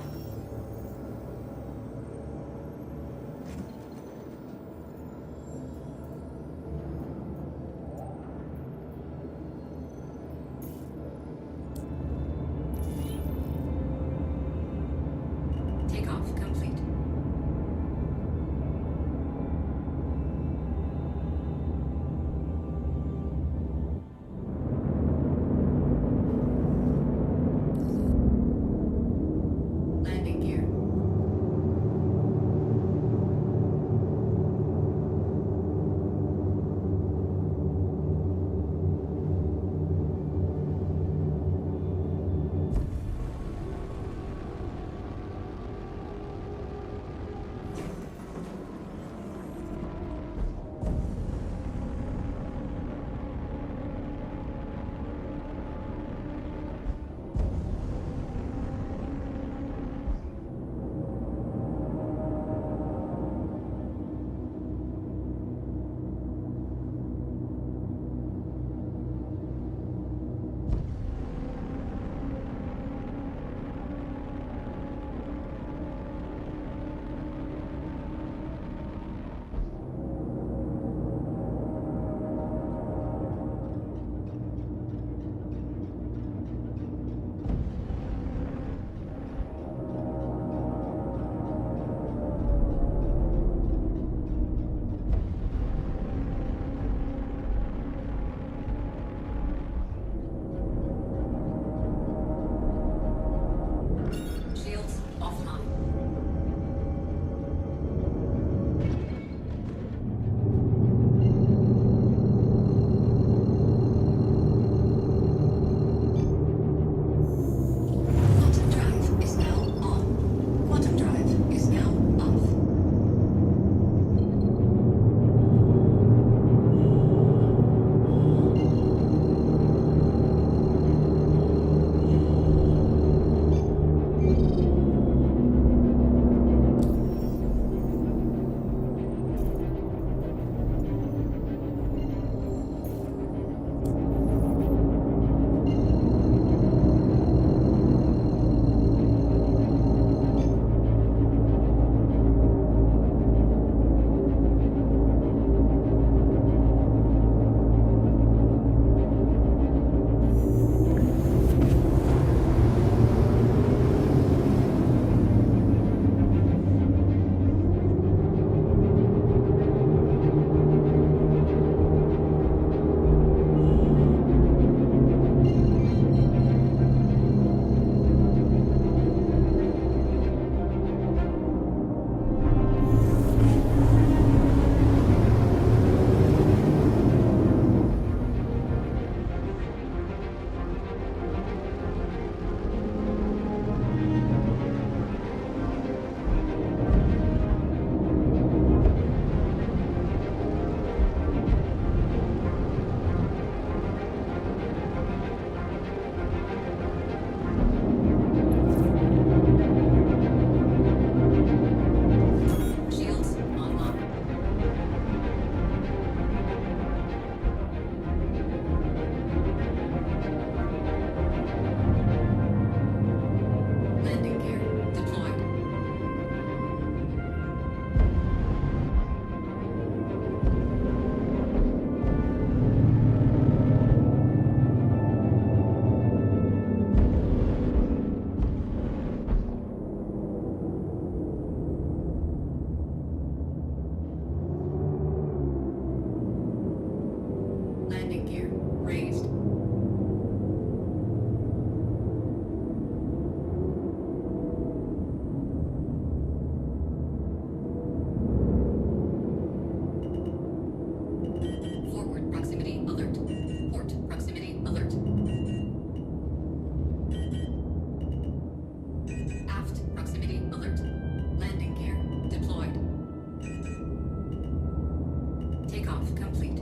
Takeoff complete.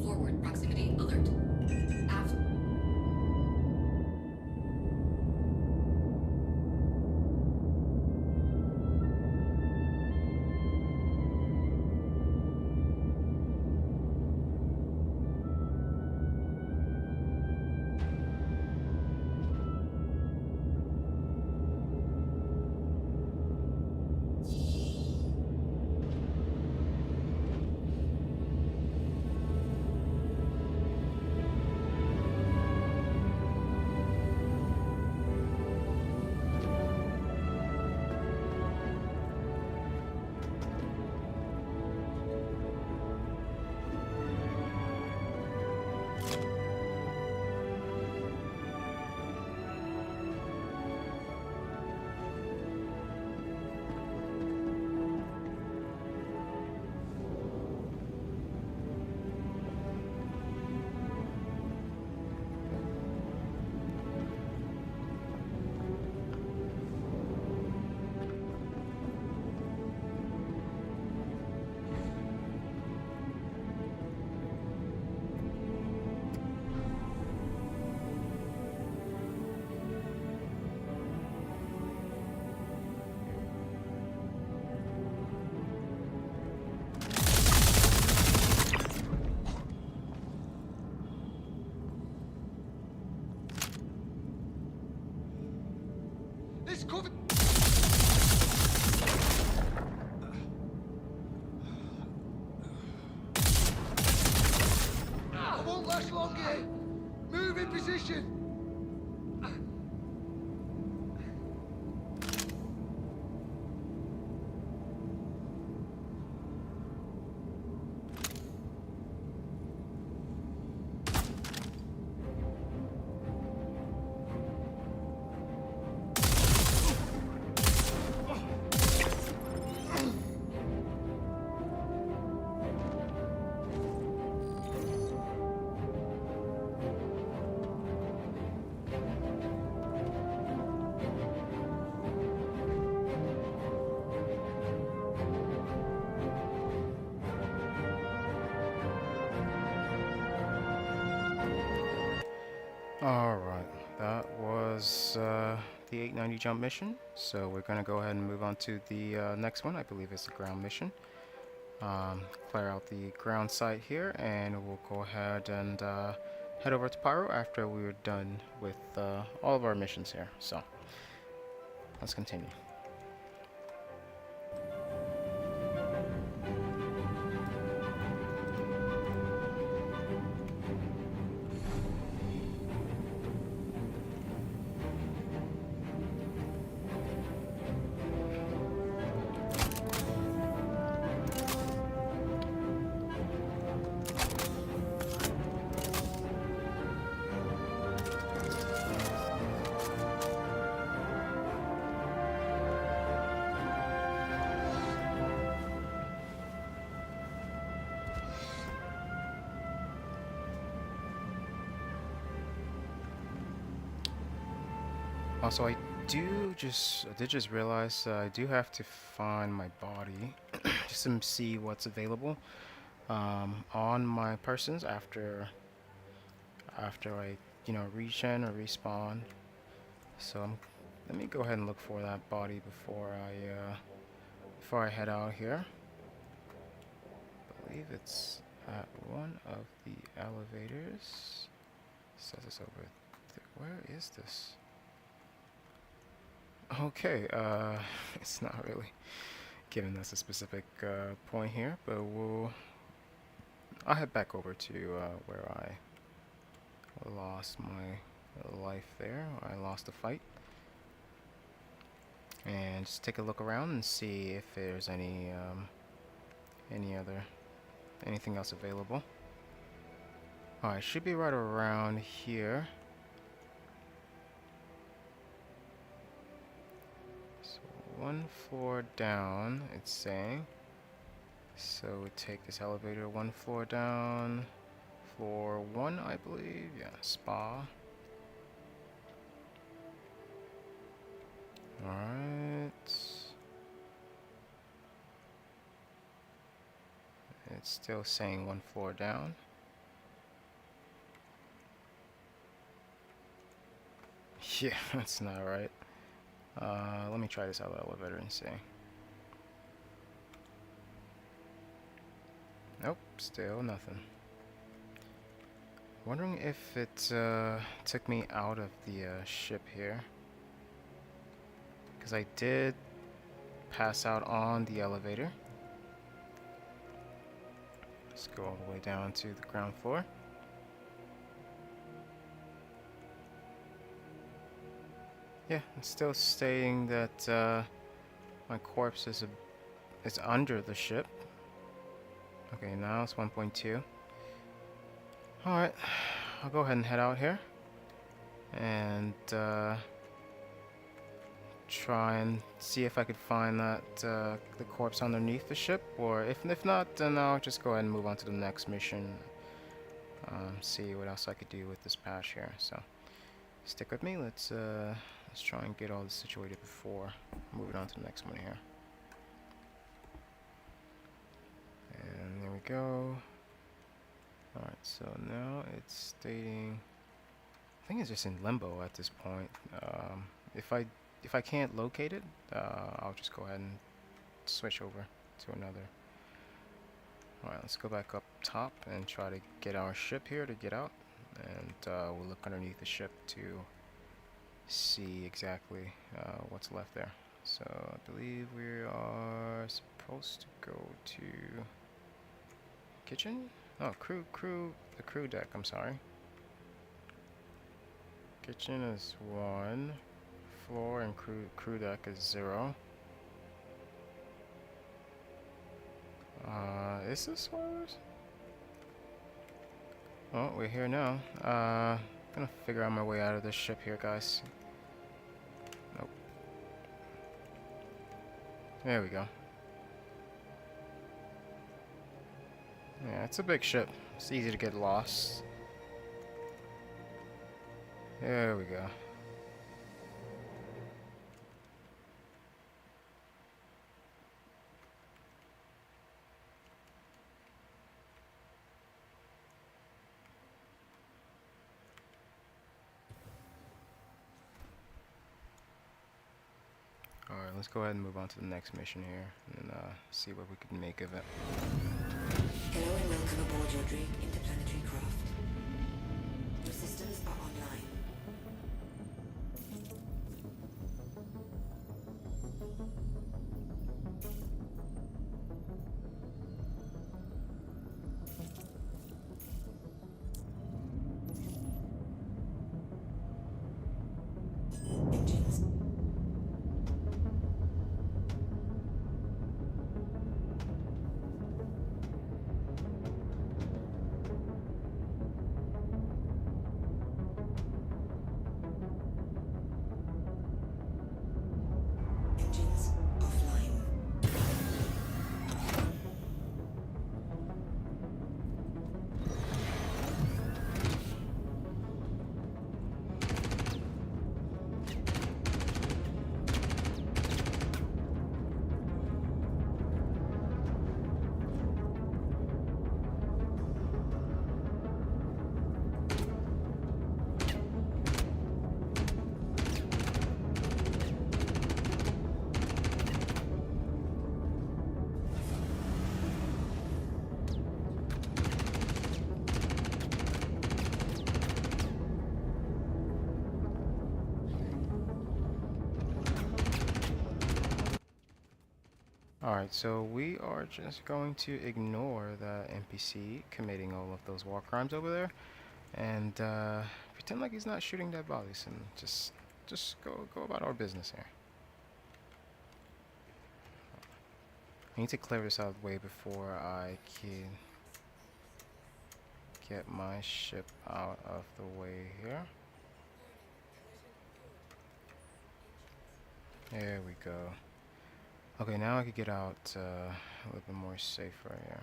Forward proximity alert. Aft. It's covered. I won't last long here. Move in position. Alright, that was the 890 jump mission. So we're going to go ahead and move on to the next one. I believe it's the ground mission. Clear out the ground site here, and we'll go ahead and head over to Pyro after we're done with all of our missions here. So let's continue. Also, I did just realize I do have to find my body just to see what's available on my persons after I regen or respawn. So let me go ahead and look for that body before I head out here. I believe it's at one of the elevators. Says it's over there. Where is this? Okay, it's not really giving us a specific point here, but I'll head back over to where I lost my life there. I lost the fight, and just take a look around and see if there's anything else available. Alright, should be right around here. One floor down, it's saying. So we take this elevator one floor down. Floor 1, I believe. Yeah, spa. Alright. It's still saying 1 floor down. Yeah, that's not right. Let me try this out elevator and see. Nope, still nothing. Wondering if it took me out of the ship here. Because I did pass out on the elevator. Let's go all the way down to the ground floor. Yeah, it's still stating that my corpse is under the ship. Okay, now it's 1.2. Alright, I'll go ahead and head out here. And try and see if I could find that the corpse underneath the ship. Or if not, then I'll just go ahead and move on to the next mission. See what else I could do with this patch here. So stick with me. Let's try and get all this situated before moving on to the next one here. And there we go. Alright, so now it's stating, I think it's just in limbo at this point. If I can't locate it, I'll just go ahead and switch over to another. Alright, let's go back up top and try to get our ship here to get out. And we'll look underneath the ship to see exactly what's left there. So I believe we are supposed to go to kitchen? Oh, the crew deck, I'm sorry. Kitchen is 1 floor and crew deck is 0. Is this spoilers? Oh, we're here now. Gonna figure out my way out of this ship here, guys. Nope. There we go. Yeah, it's a big ship. It's easy to get lost. There we go. Alright, let's go ahead and move on to the next mission here and see what we can make of it. Hello and welcome aboard your dream interplanetary craft. Your systems are online. Engines. Engines offline. Alright, so we are just going to ignore the NPC committing all of those war crimes over there and pretend like he's not shooting dead bodies and just go about our business here. I need to clear this out of the way before I can get my ship out of the way here. There we go. Okay, now I could get out a little bit more safe right here.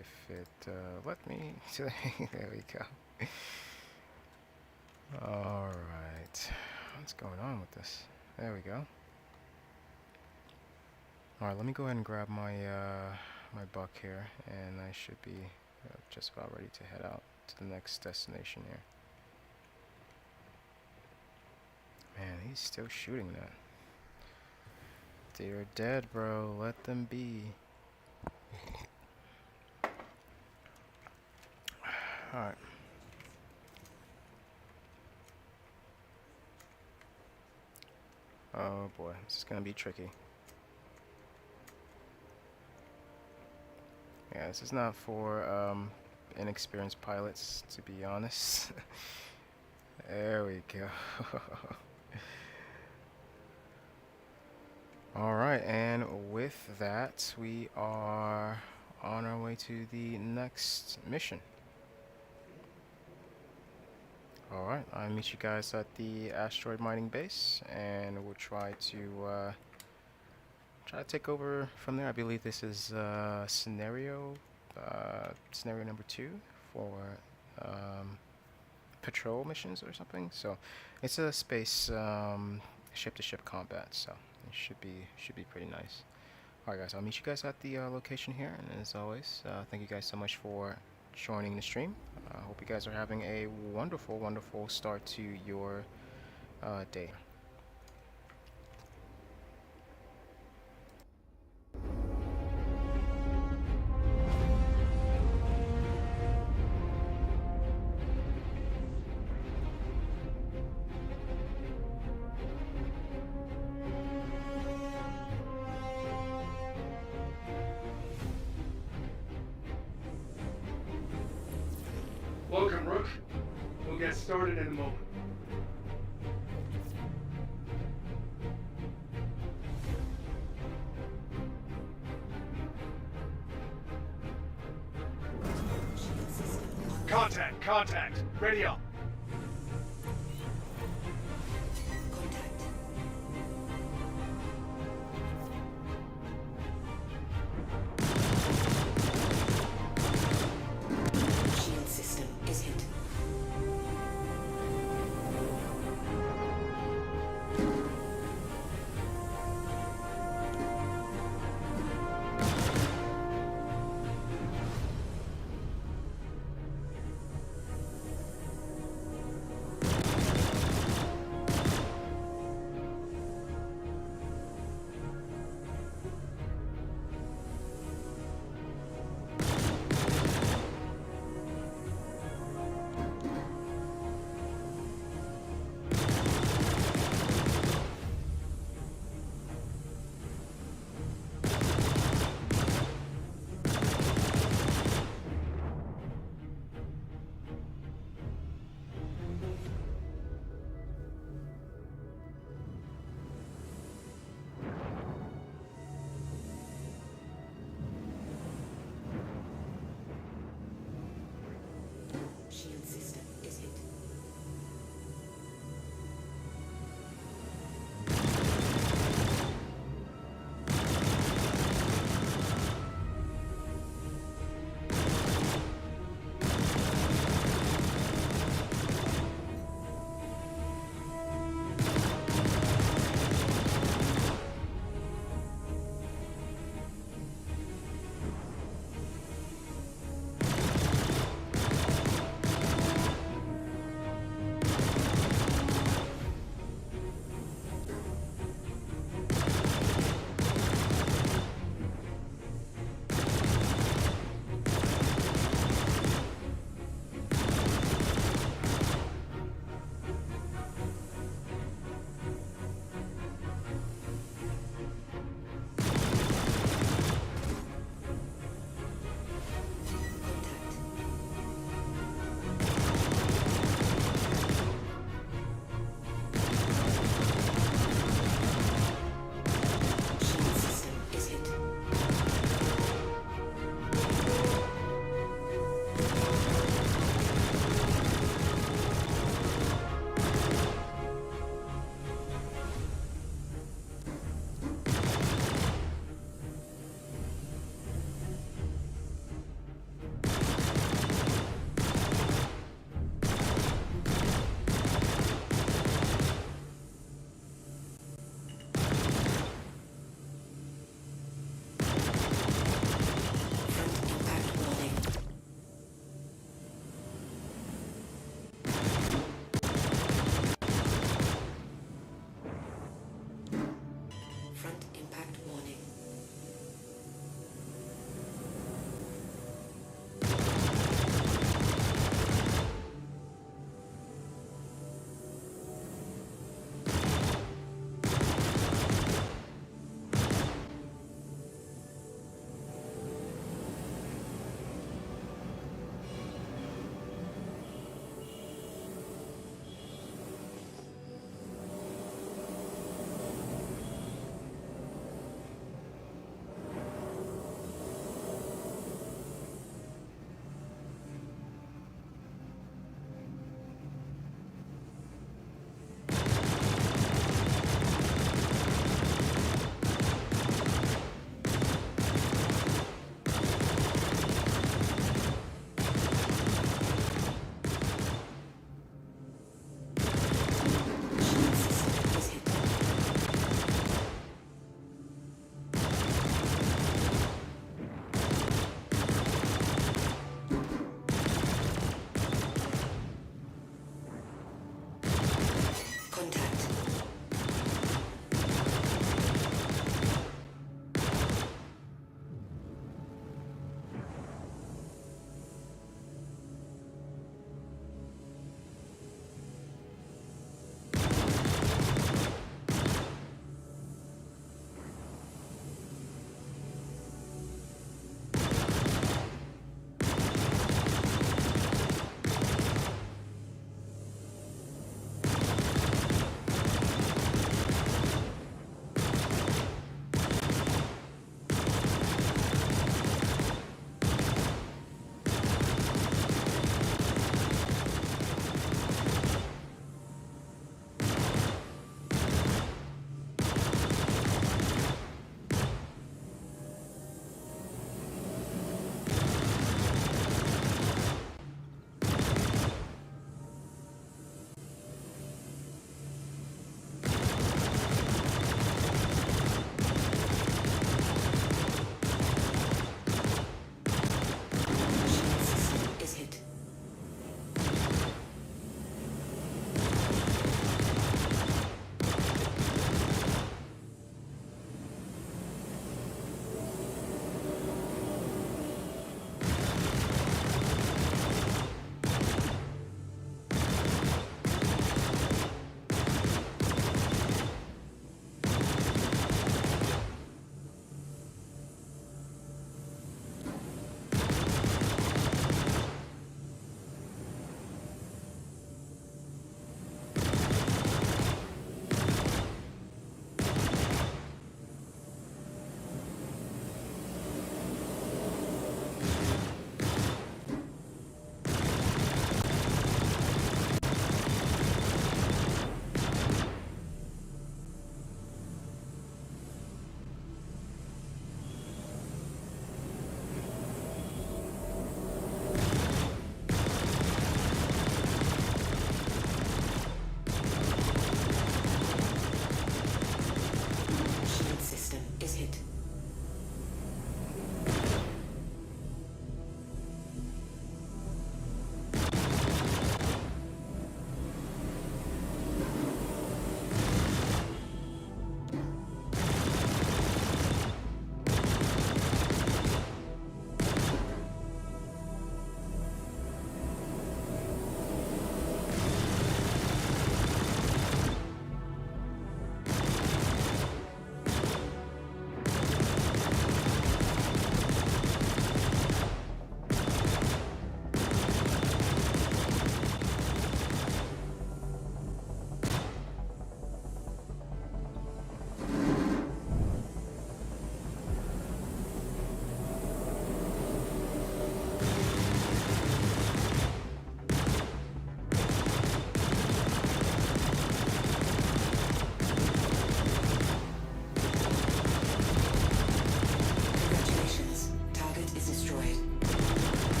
If it let me, there we go. Alright, what's going on with this? There we go. Alright, let me go ahead and grab my my buck here, and I should be just about ready to head out to the next destination here. Man, he's still shooting that. They're dead, bro. Let them be. Alright. Oh boy, this is gonna be tricky. Yeah, this is not for inexperienced pilots, to be honest. There we go. Alright, and with that, we are on our way to the next mission. Alright, I'll meet you guys at the asteroid mining base, and we'll try to take over from there. I believe this is scenario number 2 for patrol missions or something. So it's a space ship-to-ship combat, so it should be pretty nice. Alright guys, I'll meet you guys at the location here, and as always, thank you guys so much for joining the stream. I hope you guys are having a wonderful, wonderful start to your day. Welcome, Rook. We'll get started in a moment. Contact! Ready up! Contact. Shield system is hit.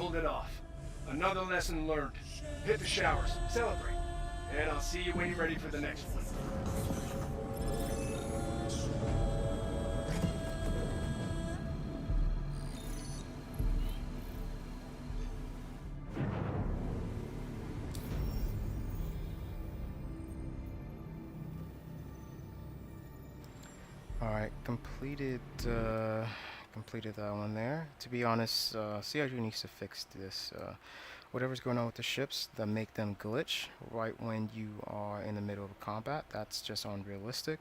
pulled it off. Another lesson learned. Hit the showers, celebrate, and I'll see you when you're ready for the next one. Alright, completed that one there. To be honest, CIG needs to fix this. Whatever's going on with the ships that make them glitch right when you are in the middle of combat, that's just unrealistic.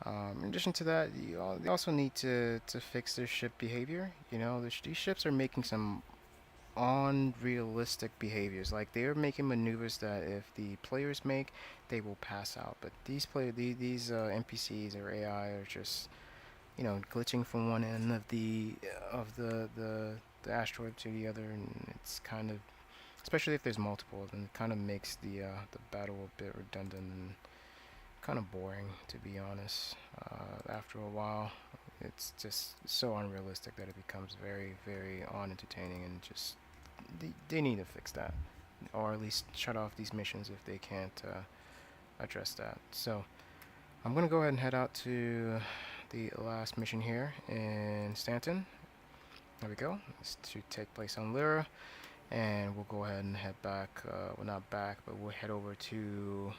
In addition to that, you also need to fix their ship behavior. You know, these ships are making some unrealistic behaviors. Like, they're making maneuvers that if the players make, they will pass out. But these NPCs or AI are just, you know, glitching from one end of the asteroid to the other, and it's kind of, especially if there's multiple, then it kind of makes the battle a bit redundant and kind of boring, to be honest. After a while, it's just so unrealistic that it becomes very, very unentertaining, and just they need to fix that, or at least shut off these missions if they can't address that. So I'm gonna go ahead and head out to the last mission here in Stanton. There we go. It's to take place on Lyra, and we'll go ahead and head back. Well, not back, but we'll head over to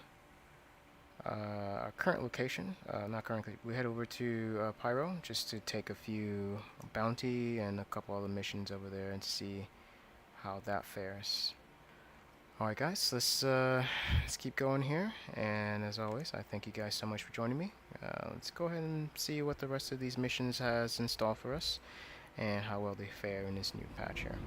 our current location. Not currently. We head over to Pyro just to take a few bounty and a couple other missions over there and see how that fares. Alright guys, let's keep going here, and as always, I thank you guys so much for joining me. Let's go ahead and see what the rest of these missions has in store for us, and how well they fare in this new patch here.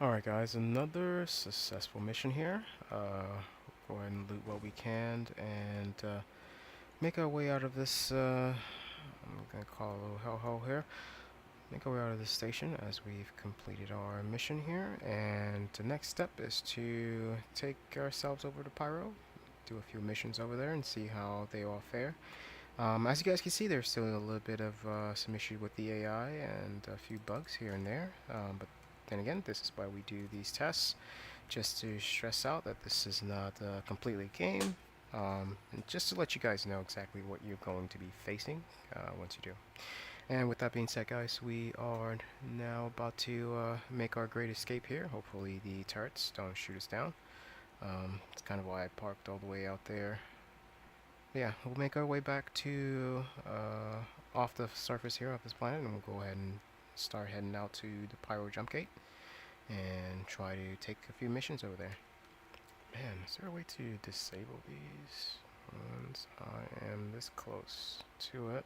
Alright guys, another successful mission here. Go ahead and loot what we can and make our way out of this, I'm gonna call it a little hellhole here. Make our way out of this station as we've completed our mission here. And the next step is to take ourselves over to Pyro, do a few missions over there and see how they all fare. As you guys can see, there's still a little bit of some issue with the AI and a few bugs here and there, but then again, this is why we do these tests, just to stress out that this is not completely a game, and just to let you guys know exactly what you're going to be facing once you do. And with that being said, guys, we are now about to make our great escape here. Hopefully the turrets don't shoot us down. It's kind of why I parked all the way out there. Yeah, we'll make our way back to off the surface here of this planet, and we'll go ahead and start heading out to the Pyro jump gate and try to take a few missions over there. Man, is there a way to disable these once I am this close to it?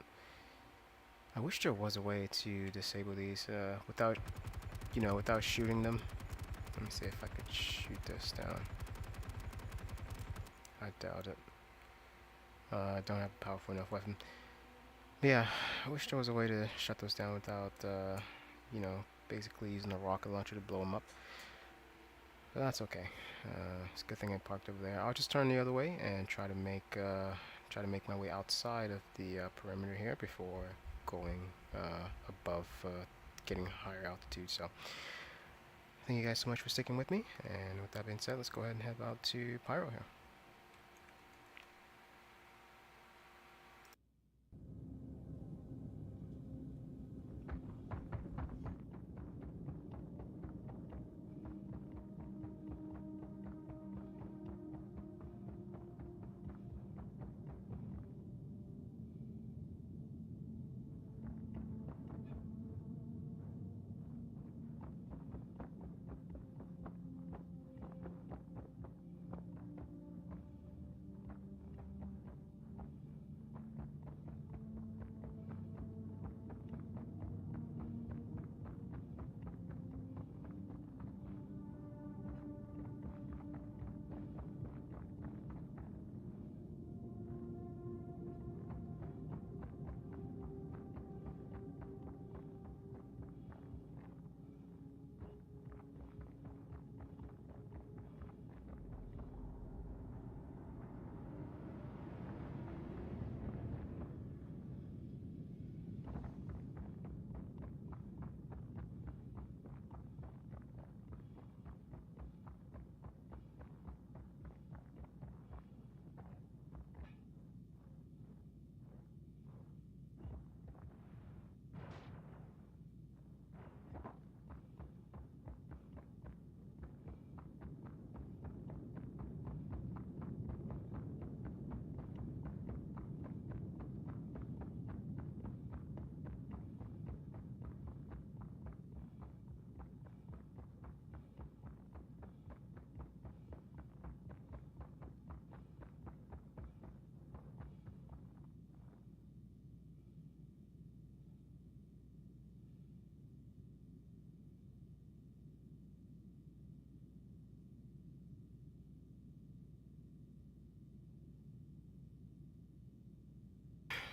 I wish there was a way to disable these without, you know, without shooting them. Let me see if I could shoot this down. I doubt it. I don't have a powerful enough weapon. But yeah, I wish there was a way to shut those down without, you know, basically using a rocket launcher to blow them up. But that's okay. It's a good thing I parked over there. I'll just turn the other way and try to make my way outside of the perimeter here before going above, getting higher altitude. So thank you guys so much for sticking with me. And with that being said, let's go ahead and head out to Pyro here.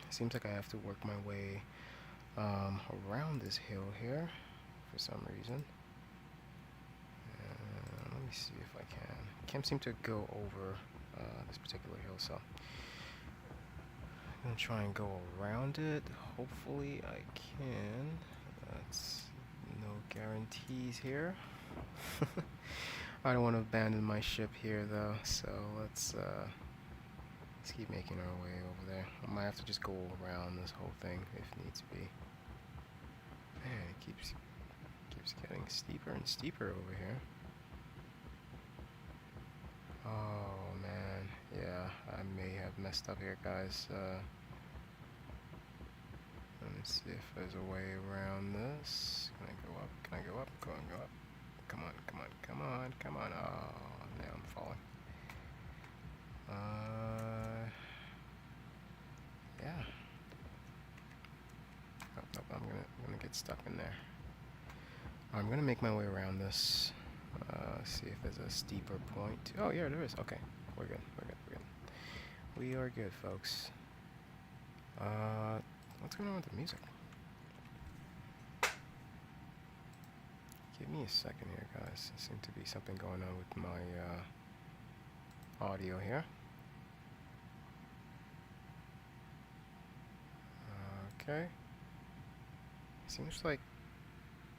Seems like I have to work my way around this hill here for some reason. Let me see if I can. Can't seem to go over this particular hill, so I'm gonna try and go around it. Hopefully I can. That's no guarantees here. I don't want to abandon my ship here though, so let's keep making our way over there. I might have to just go around this whole thing if needs to be. Man, it keeps getting steeper and steeper over here. Oh man, yeah, I may have messed up here, guys. Let me see if there's a way around this. Can I go up? Can I go up? Go up. Come on, come on, come on, come on. Oh, now I'm falling. Yeah. Oh, I'm gonna get stuck in there. I'm gonna make my way around this. Let's see if there's a steeper point. Oh, yeah, there is. Okay, we're good. We're good. We're good. We are good, folks. What's going on with the music? Give me a second here, guys. There seems to be something going on with my audio here. Okay. Seems like...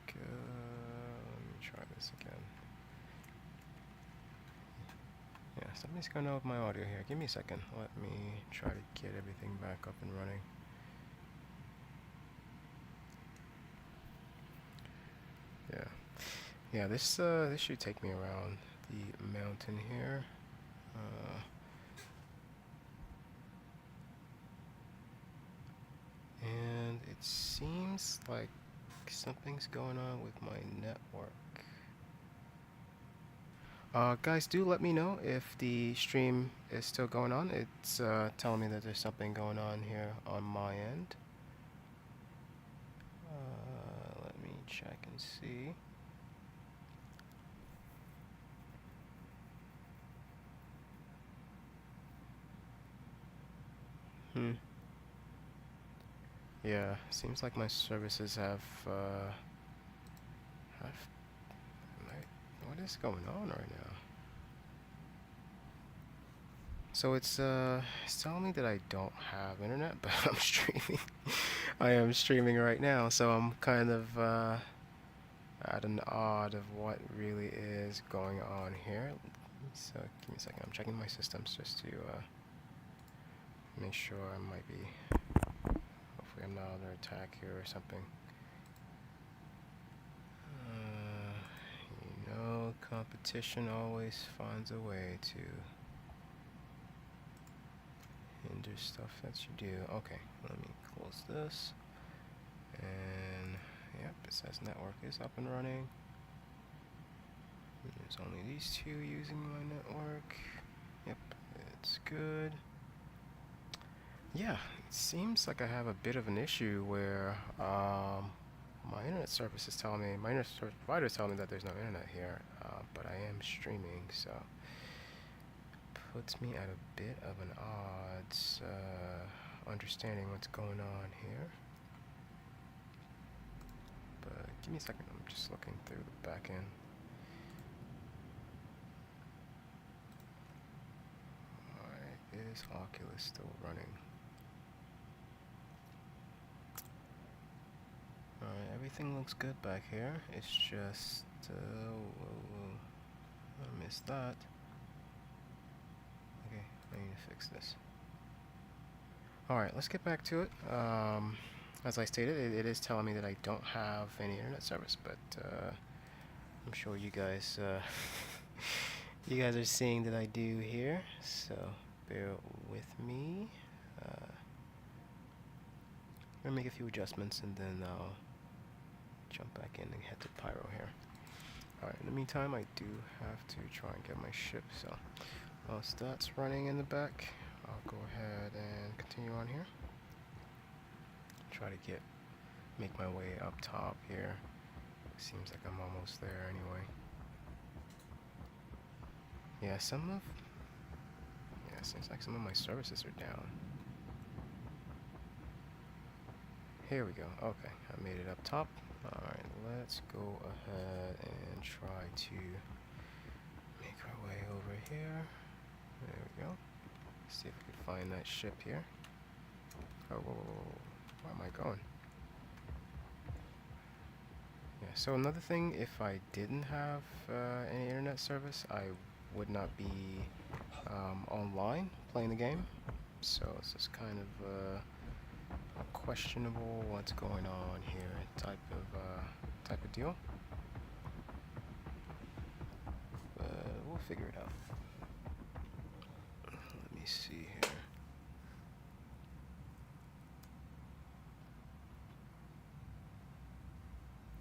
let me try this again. Yeah, something's going on with my audio here. Give me a second. Let me try to get everything back up and running. Yeah. Yeah, this should take me around the mountain here. And it seems like something's going on with my network. Guys, do let me know if the stream is still going on. It's telling me that there's something going on here on my end. Let me check and see. Yeah, seems like my services have what is going on right now? So it's telling me that I don't have internet, but I'm streaming. I am streaming right now, so I'm kind of at an odd of what really is going on here. So give me a second. I'm checking my systems just to make sure I might be. Hopefully, I'm not under attack here or something. You know, competition always finds a way to hinder stuff that you do. Okay, let me close this. And yep, it says network is up and running. There's only these two using my network. Yep, it's good. Yeah, it seems like I have a bit of an issue where my internet service is telling me, my internet service provider is telling me that there's no internet here, but I am streaming, so puts me at a bit of an odds understanding what's going on here. But give me a second, I'm just looking through the back end. Alright, is Oculus still running? Alright, everything looks good back here. It's just, whoa, I missed that. Okay, I need to fix this. Alright, let's get back to it. As I stated, it is telling me that I don't have any internet service, but I'm sure you guys, you guys are seeing that I do here, so bear with me. I'm gonna make a few adjustments and then I'll jump back in and head to Pyro here. Alright, in the meantime, I do have to try and get my ship, so whilst that's running in the back, I'll go ahead and continue on here. Try to make my way up top here. Seems like I'm almost there anyway. Yeah, seems like some of my services are down. Here we go. Okay, I made it up top. Alright, let's go ahead and try to make our way over here. There we go. See if we can find that ship here. Oh, whoa, where am I going? Yeah, so another thing, if I didn't have any internet service, I would not be online playing the game. So it's just kind of questionable what's going on here type of deal. But we'll figure it out. Let me see here.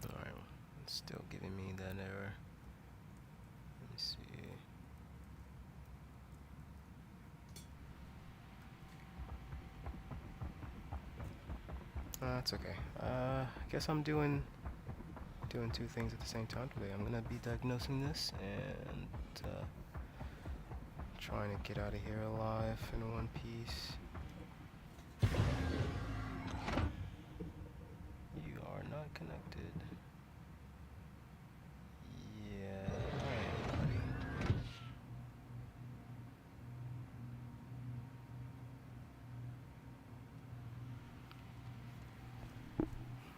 Alright, it's still giving me that error. Let me see. That's okay. I guess I'm doing doing two things at the same time today. I'm gonna be diagnosing this and trying to get out of here alive in one piece. You are not connected. Yeah, alright, buddy.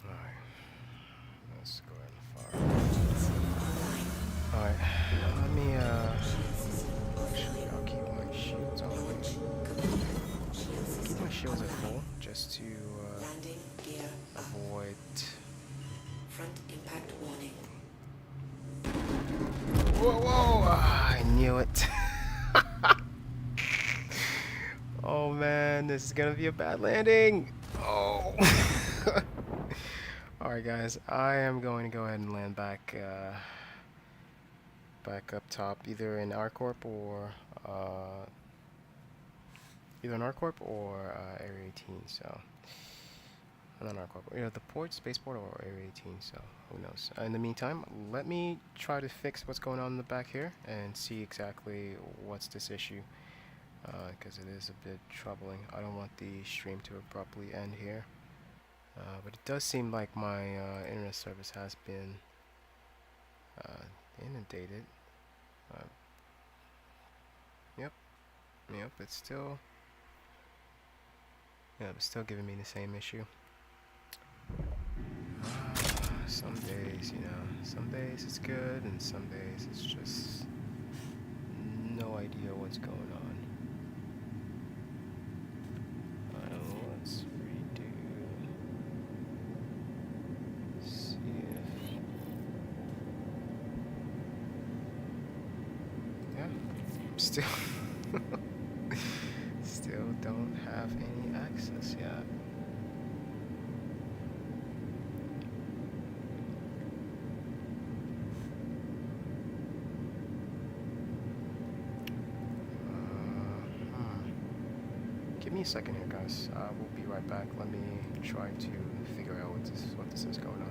Alright. Let's go ahead and fire. Alright. Let me actually I'll keep my shields on. Keep my shields at full just to Landing gear up. avoid Front impact warning. whoa, whoa! Ah, I knew it. Oh man, this is gonna be a bad landing. Oh. Alright guys, I am going to go ahead and land back back up top, either in ARCorp or Area 18. So not ARCorp, either the port, spaceport, or Area 18. So who knows? In the meantime, let me try to fix what's going on in the back here and see exactly what's this issue, because it is a bit troubling. I don't want the stream to abruptly end here. But it does seem like my internet service has been inundated. Yep, it's still giving me the same issue. Some days, some days it's good, and some days it's just no idea what's going on. Let's redo. See if. Yeah, still. Still don't have any access yet. Give me a second here, guys. We'll be right back. Let me try to figure out what this is going on.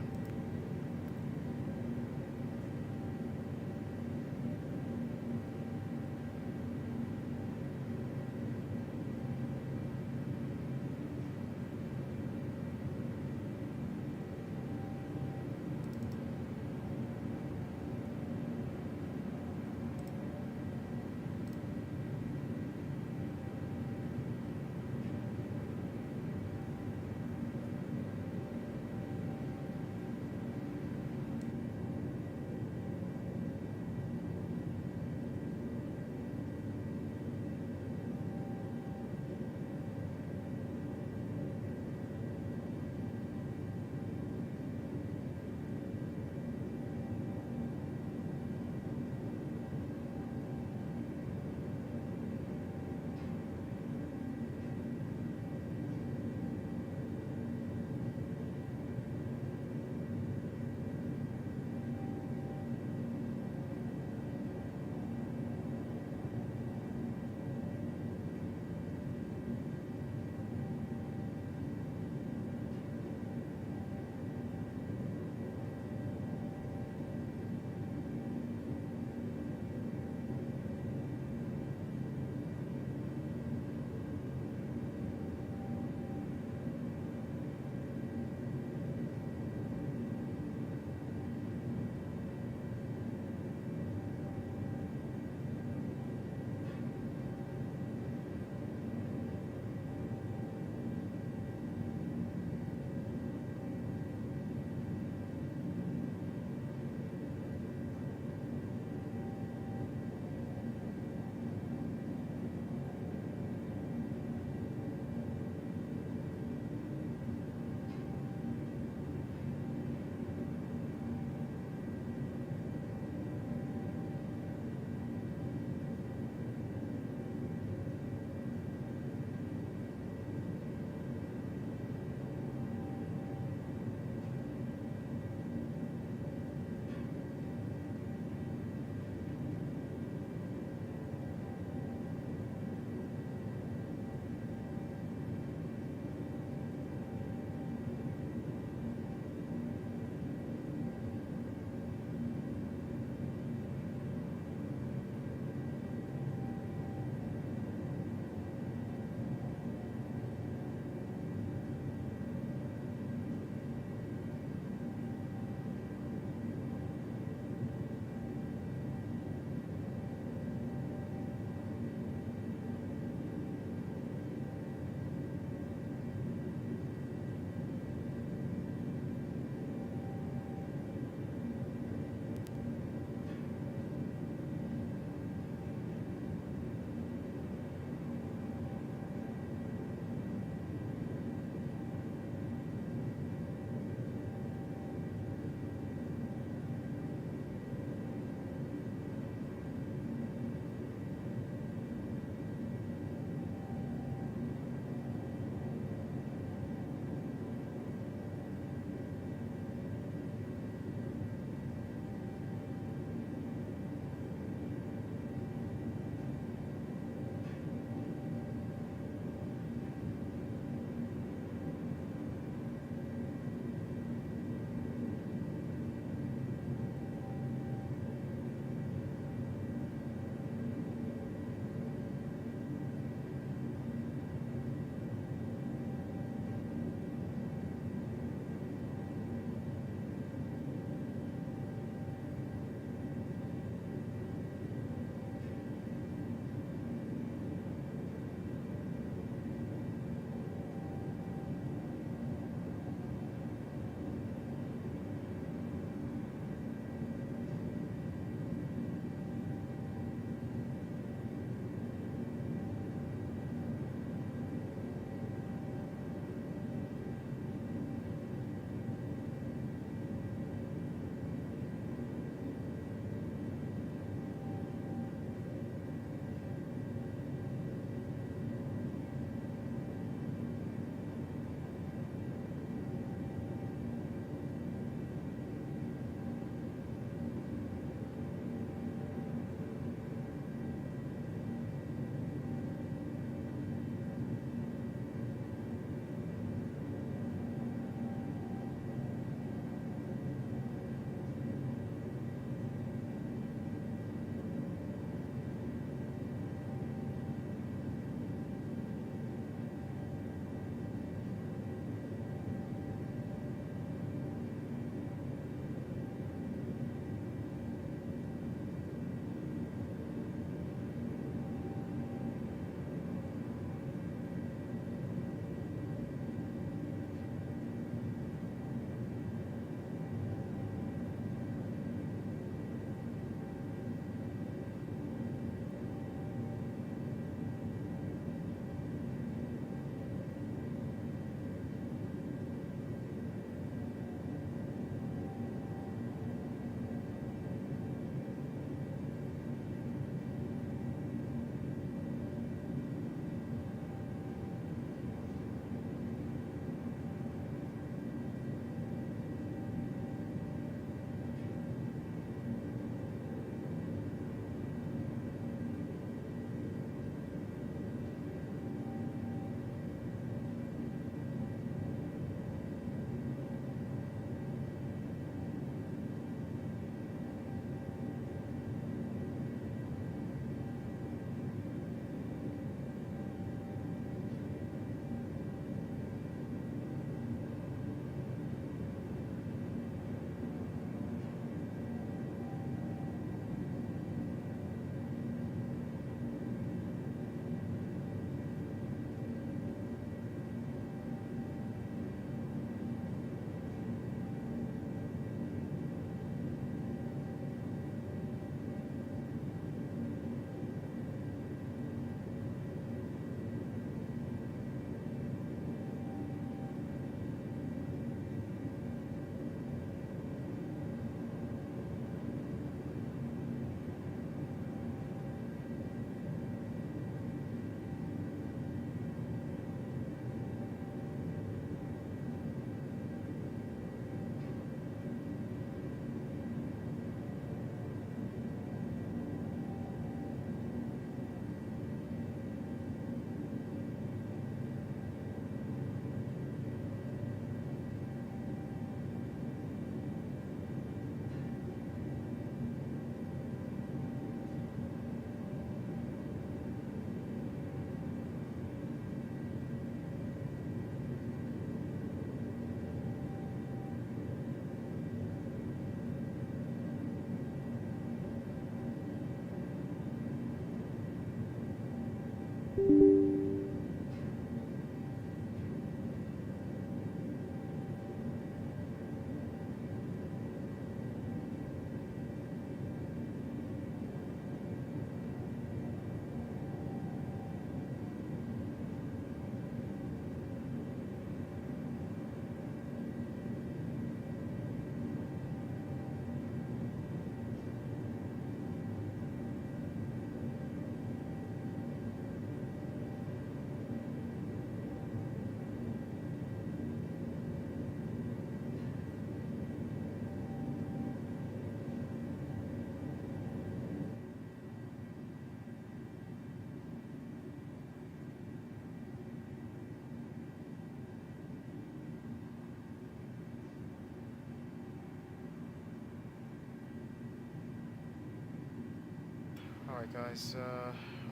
Alright guys,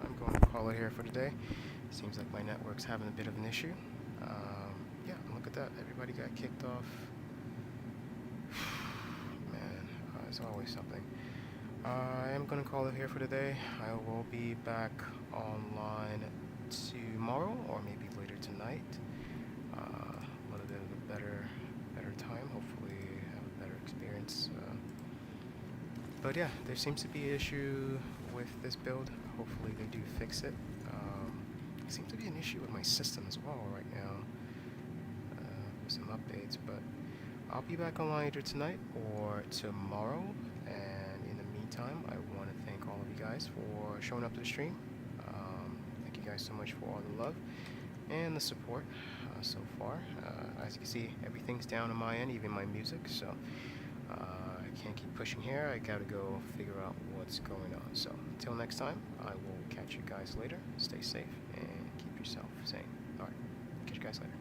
I'm going to call it here for today. Seems like my network's having a bit of an issue. Yeah, look at that. Everybody got kicked off. Man, there's always something. I am going to call it here for today. I will be back online tomorrow or maybe later tonight. A little bit of a better time. Hopefully have a better experience. But yeah, there seems to be an issue with this build. Hopefully they do fix it. There seems to be an issue with my system as well right now. With some updates, but I'll be back online either tonight or tomorrow. And in the meantime, I want to thank all of you guys for showing up to the stream. Thank you guys so much for all the love and the support so far. As you can see, everything's down on my end, even my music. So I can't keep pushing here. I gotta go figure out what's going on. So until next time, I will catch you guys later. Stay safe and keep yourself sane. Alright, catch you guys later.